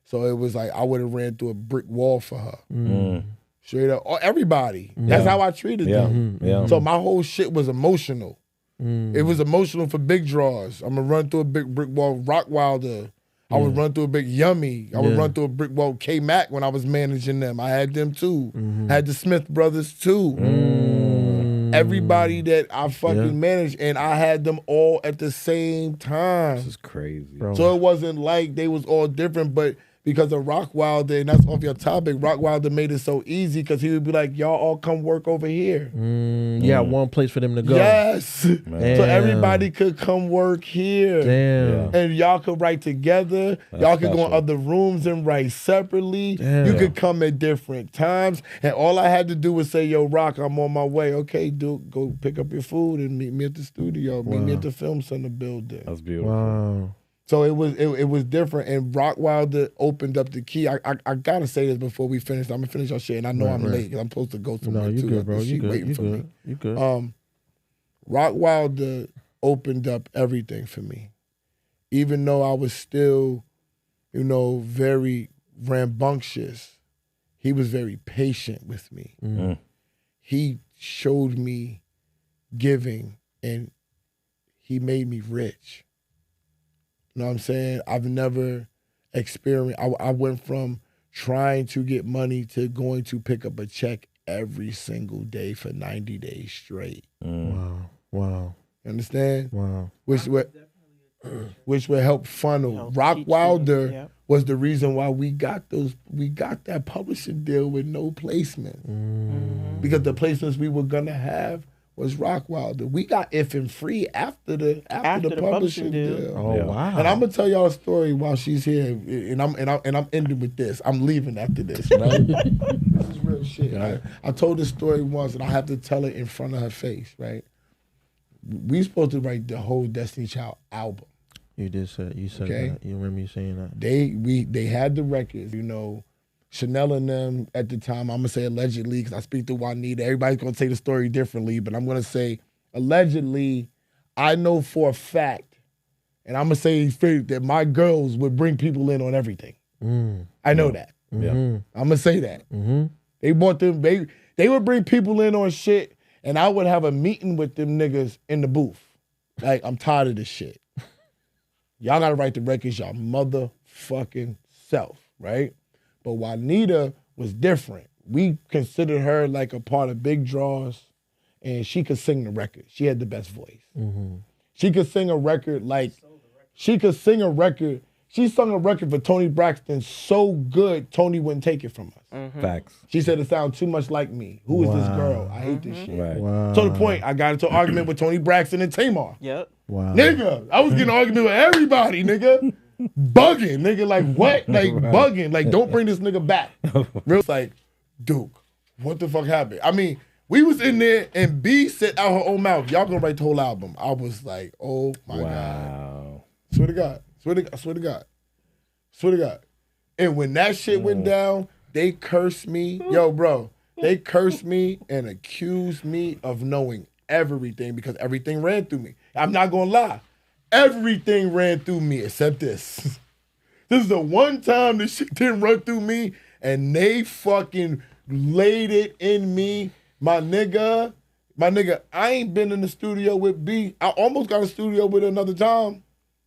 So it was like I would have ran through a brick wall for her. Straight up, everybody. That's how I treated them. So my whole shit was emotional. It was emotional for big draws. I'm gonna run through a big brick wall. Rock Wilder. I would run through a big Yummy. I would run through a brick wall. K Mac when I was managing them. I had them too. Had the Smith brothers too. Everybody that I fucking managed, and I had them all at the same time. This is crazy. Bro. So it wasn't like they was all different, but because of Rock Wilder, and that's off your topic, Rock Wilder made it so easy because he would be like, y'all all come work over here. Yeah, one place for them to go. Yes. So Damn. everybody could come work here. Damn. And y'all could write together. Y'all could go in special. other rooms and write separately. Damn. You could come at different times. And all I had to do was say, yo, Rock, I'm on my way. Okay, dude, go pick up your food and meet me at the studio. Meet me at the Film Center building. That's beautiful. Wow. So it was different, and Rock Wilder opened up the key. I gotta say this before we finish. I'm gonna finish our shit, and I know I'm late because I'm supposed to go somewhere No, you too. good, bro. She You good. waiting You for me. good. You good. Rock Wilder opened up everything for me, even though I was still, very rambunctious. He was very patient with me. He showed me giving, and he made me rich. You know what I'm saying? I've never experienced, I went from trying to get money to going to pick up a check every single day for 90 days straight. Wow. You understand? Wow. Which would help funnel. Help Rock teach Wilder you, yep. was the reason why we got that publishing deal with no placement. Because the placements we were gonna have was Rock Wilder. We got If free after the publishing deal. Oh, Yeah. wow. And I'm gonna tell y'all a story while she's here, and I'm ending with this. I'm leaving after this, right? This is real shit. I told this story once, and I have to tell it in front of her face, right? We supposed to write the whole Destiny Child album. You said Okay. that. You remember you saying that? They had the records, Chanel and them at the time. I'm gonna say allegedly because I speak to Juanita. Everybody's gonna say the story differently, but I'm gonna say allegedly. I know for a fact, and I'm gonna say that my girls would bring people in on everything. I know that. I'm gonna say that. They want them. They would bring people in on shit, and I would have a meeting with them niggas in the booth. Like, I'm tired of this shit. Y'all gotta write the records y'all motherfucking self, right? But Juanita was different. We considered her like a part of Big Draws, and she could sing the record. She had the best voice. She could sing a record she sung a record for Tony Braxton so good, Tony wouldn't take it from us. Facts. She said it sounds too much like me. Who is this girl? I hate this shit. Right. Wow. To the point, I got into an argument with Tony Braxton and Tamar. Yep. Wow. Nigga, I was getting an argument with everybody, nigga. Bugging, nigga, like what? Like bugging, like don't bring this nigga back. Real like, Duke, what the fuck happened? I mean, we was in there and B said out her own mouth, y'all gonna write the whole album. I was like, oh my God. Swear to God. Swear to God. And when that shit went down, they cursed me. Yo, bro, they cursed me and accused me of knowing everything because everything ran through me. I'm not gonna lie. Everything ran through me except this. This is the one time this shit didn't run through me and they fucking laid it in me. My nigga, I ain't been in the studio with B. I almost got a studio with her another time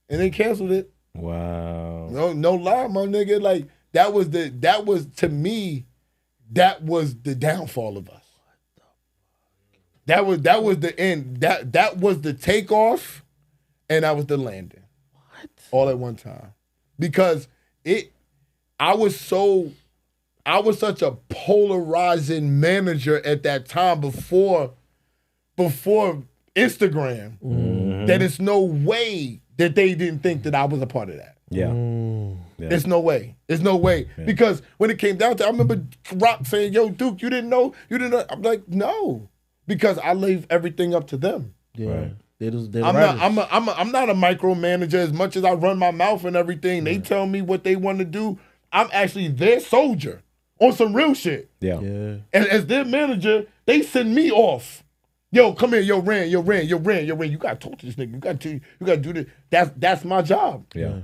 and they canceled it. Wow. No lie, my nigga. Like that was to me, that was the downfall of us. That was the end. That was the takeoff. And that was the landing. What? All at one time. because I was such a polarizing manager at that time before Instagram that it's no way that they didn't think that I was a part of that. Yeah. It's no way. It's no way. Yeah. Because when it came down to, I remember Rock saying, "Yo, Duke, you didn't know." I'm like, no, because I leave everything up to them. Yeah. Right. I'm not a micromanager. As much as I run my mouth and everything, they tell me what they want to do. I'm actually their soldier on some real shit. Yeah. And as their manager, they send me off. Yo, come here, yo, Rand. You gotta talk to this nigga. You gotta do this. That's my job. Yeah.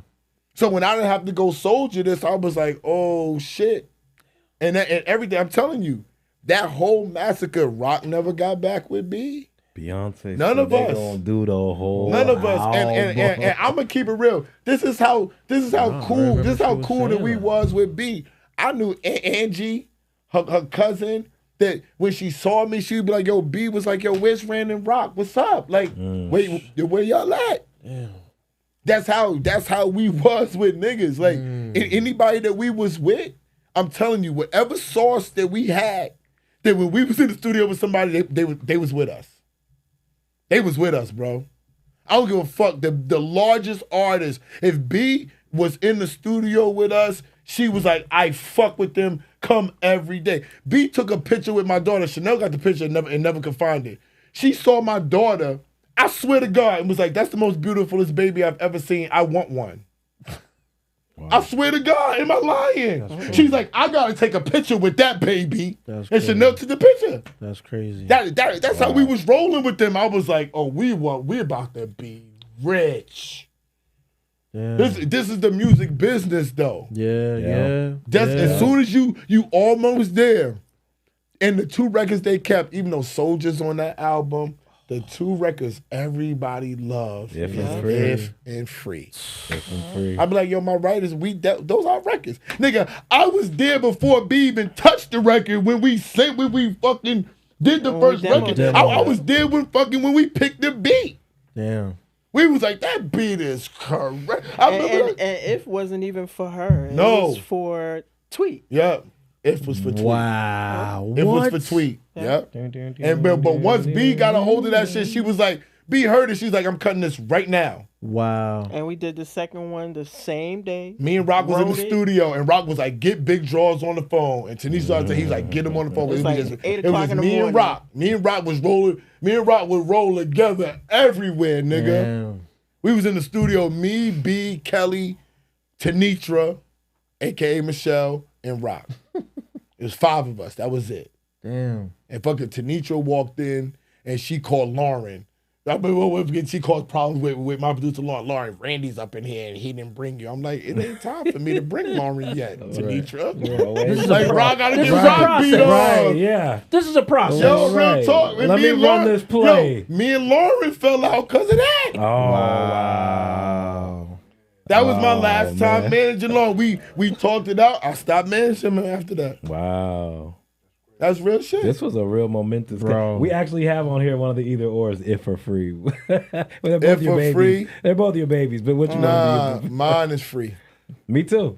So when I didn't have to go soldier this, I was like, oh shit. And everything, I'm telling you, that whole massacre, Rock never got back with B. Beyonce. None of us. Gonna do the whole. None of us. And I'm gonna keep it real. This is how cool that we was with B. I knew Angie, her cousin, that when she saw me, she'd be like, yo, B was like, yo, where's Rand and Rock? What's up? Like, wait, where y'all at? Yeah. That's how we was with niggas. Like, anybody that we was with, I'm telling you, whatever source that we had, that when we was in the studio with somebody, they was with us. They was with us, bro. I don't give a fuck. The largest artist, if B was in the studio with us, she was like, I fuck with them, come every day. B took a picture with my daughter. Chanel got the picture and never could find it. She saw my daughter, I swear to God, and was like, that's the most beautifulest baby I've ever seen. I want one. Wow. I swear to God, am I lying? She's like, I gotta take a picture with that baby. And Chanel took the picture. That's crazy. That's how we was rolling with them. I was like, oh, we about to be rich. Yeah. This is the music business, though. Yeah. As soon as you almost there, and the two records they kept, even though Soldiers on that album, the two records everybody loves, If and Free. I'd be like, yo, my writers, those are records, nigga. I was there before B even touched the record when we fucking did the first record. I was there when we picked the beat. Damn. We was like, that beat is correct. And If wasn't even for her. It was for Tweet. Yeah. If was for Tweet. Wow. It was for Tweet. Yeah. But once B got a hold of that shit, she was like, B heard it. She's like, I'm cutting this right now. Wow. And we did the second one the same day. Me and Rock was in the studio, and Rock was like, get Big Draws on the phone. And Tanisha, he was like, get him on the phone. It was me and Rock. Me and Rock was rolling. Me and Rock would roll together everywhere, nigga. Damn. We was in the studio, me, B, Kelly, Tanitra, a.k.a. Michelle, and Rock. It was 5 of us. That was it. Damn. And fucking Tanitra walked in, and she called Lauren. I remember she caused problems with my producer, Lauren. Randy's up in here, and he didn't bring you. I'm like, it ain't time for me to bring Lauren yet, Tanitra. This is like, Rock gotta get Rock beat on. Right, yeah. This is a process. Yo, real talk. Let me run this play. Yo, me and Lauren fell out because of that. Oh, wow. That was my last time managing Lauren. We talked it out. I stopped managing him after that. Wow. That's real shit. This was a real momentous. Bro. We actually have on here one of the either ors, If or Free. They're both If your or babies. Free? They're both your babies, but which one do you? Mine is Free. Me too.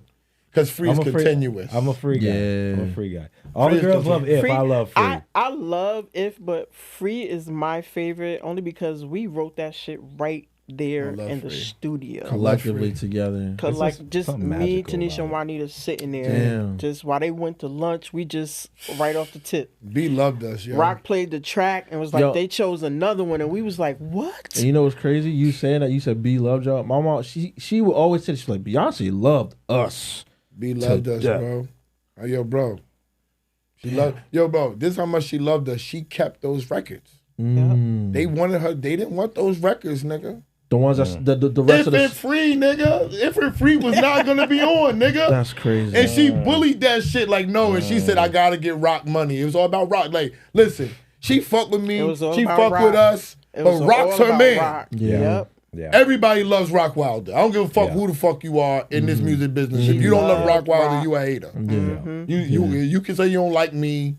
Because Free is continuous. I'm a free guy. Yeah. I'm a free guy. All the girls love If. I love Free. I love If, but Free is my favorite only because we wrote that shit right there in the studio. Collectively together. Cause like just me, magical Tanisha, and Juanita sitting there. Damn. Just while they went to lunch, we just right off the tip. B loved us, yo. Rock played the track and was like, they chose another one, and we was like, what? And you know what's crazy? You saying that, you said B loved y'all. My mom, she would always say, she's like, Beyonce loved us. B loved us, bro. Oh, yo, bro. She loved, yo, bro, this is how much she loved us. She kept those records. They wanted her, they didn't want those records, nigga. The ones that the rest of the... If and Free, nigga. If and Free was not going to be on, nigga. That's crazy. And she bullied that shit like, no, and she said, I got to get Rock money. It was all about Rock. Like, listen, she fucked with me. She fucked with us. But Rock's her man. Rock. Yeah. Everybody loves Rock Wilder. I don't give a fuck who the fuck you are in this music business. If you don't love Rock Wilder, you a hater. You can say you don't like me.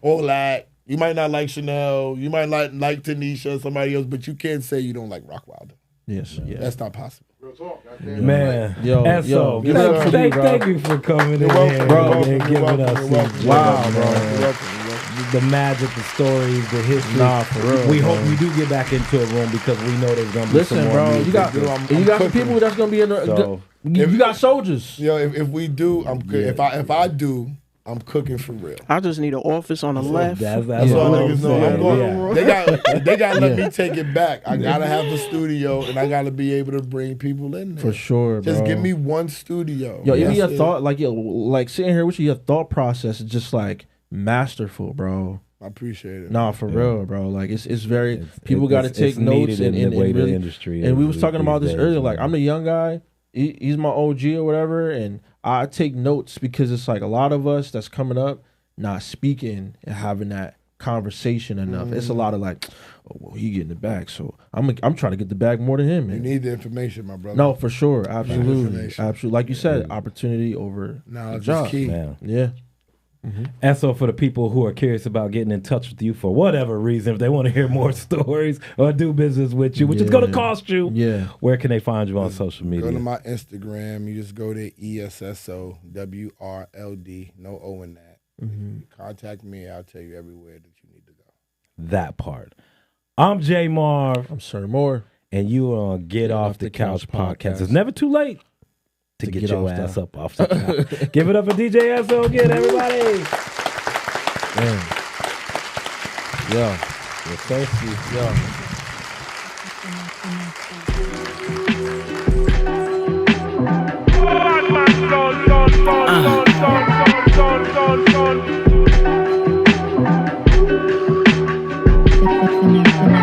All that. You might not like Chanel. You might not like Tanisha or somebody else, but you can't say you don't like Rock Wilder. Yes. That's not possible. Real talk. Goddamn. Man, Yo, E.S.O, give it up for you, bro. thank you for coming in welcome, here bro. and giving us these Wow, bro. You're welcome. the magic, the stories, the history. Nah, for real. We bro. hope we do get back into a room because we know there's gonna be Listen, some more bro, music. you got Dude, I'm you got some cooking. people that's gonna be in the. So- you got soldiers. Yo, if we do, I'm good. Yeah. If I do, I'm cooking for real. I just need an office on the left. That's That's all what I'm niggas know. I'm saying. going. Yeah. They got to let me take it back. I gotta have the studio, and I gotta be able to bring people in there. For sure, bro. Just give me one studio. Yo, even That's your it. thought, like sitting here with you, your thought process is just like masterful, bro. I appreciate it. Nah, for real, bro. Like it's very It's- people got to it's take notes needed in the way the really. industry And we is was talking about these this days, earlier. Like man. I'm the young guy. He's my OG or whatever, and I take notes because it's like a lot of us that's coming up not speaking and having that conversation enough. It's a lot of like, oh, well, he getting the bag, so I'm trying to get the bag more than him. You Man. need the information, my brother. No, for sure, absolutely, information. absolutely. Like you said, opportunity over Knowledge is job. key. Man. Yeah. And so for the people who are curious about getting in touch with you for whatever reason, if they want to hear more stories or do business with you, which is going to Yeah. cost you, Yeah. where can they find you on social Go media? to my Instagram. You just go to E.S.S.O. WRLD. No O in that. You contact me. I'll tell you everywhere that you need to go. That part. I'm J Marv, I'm Sir Moore. and you are on Get Off the Couch podcast. It's never too late to get your off ass the- up off the couch. Give it up for DJ E.S.O again, everybody. Man. Yeah. You're thirsty. Yeah. Connection.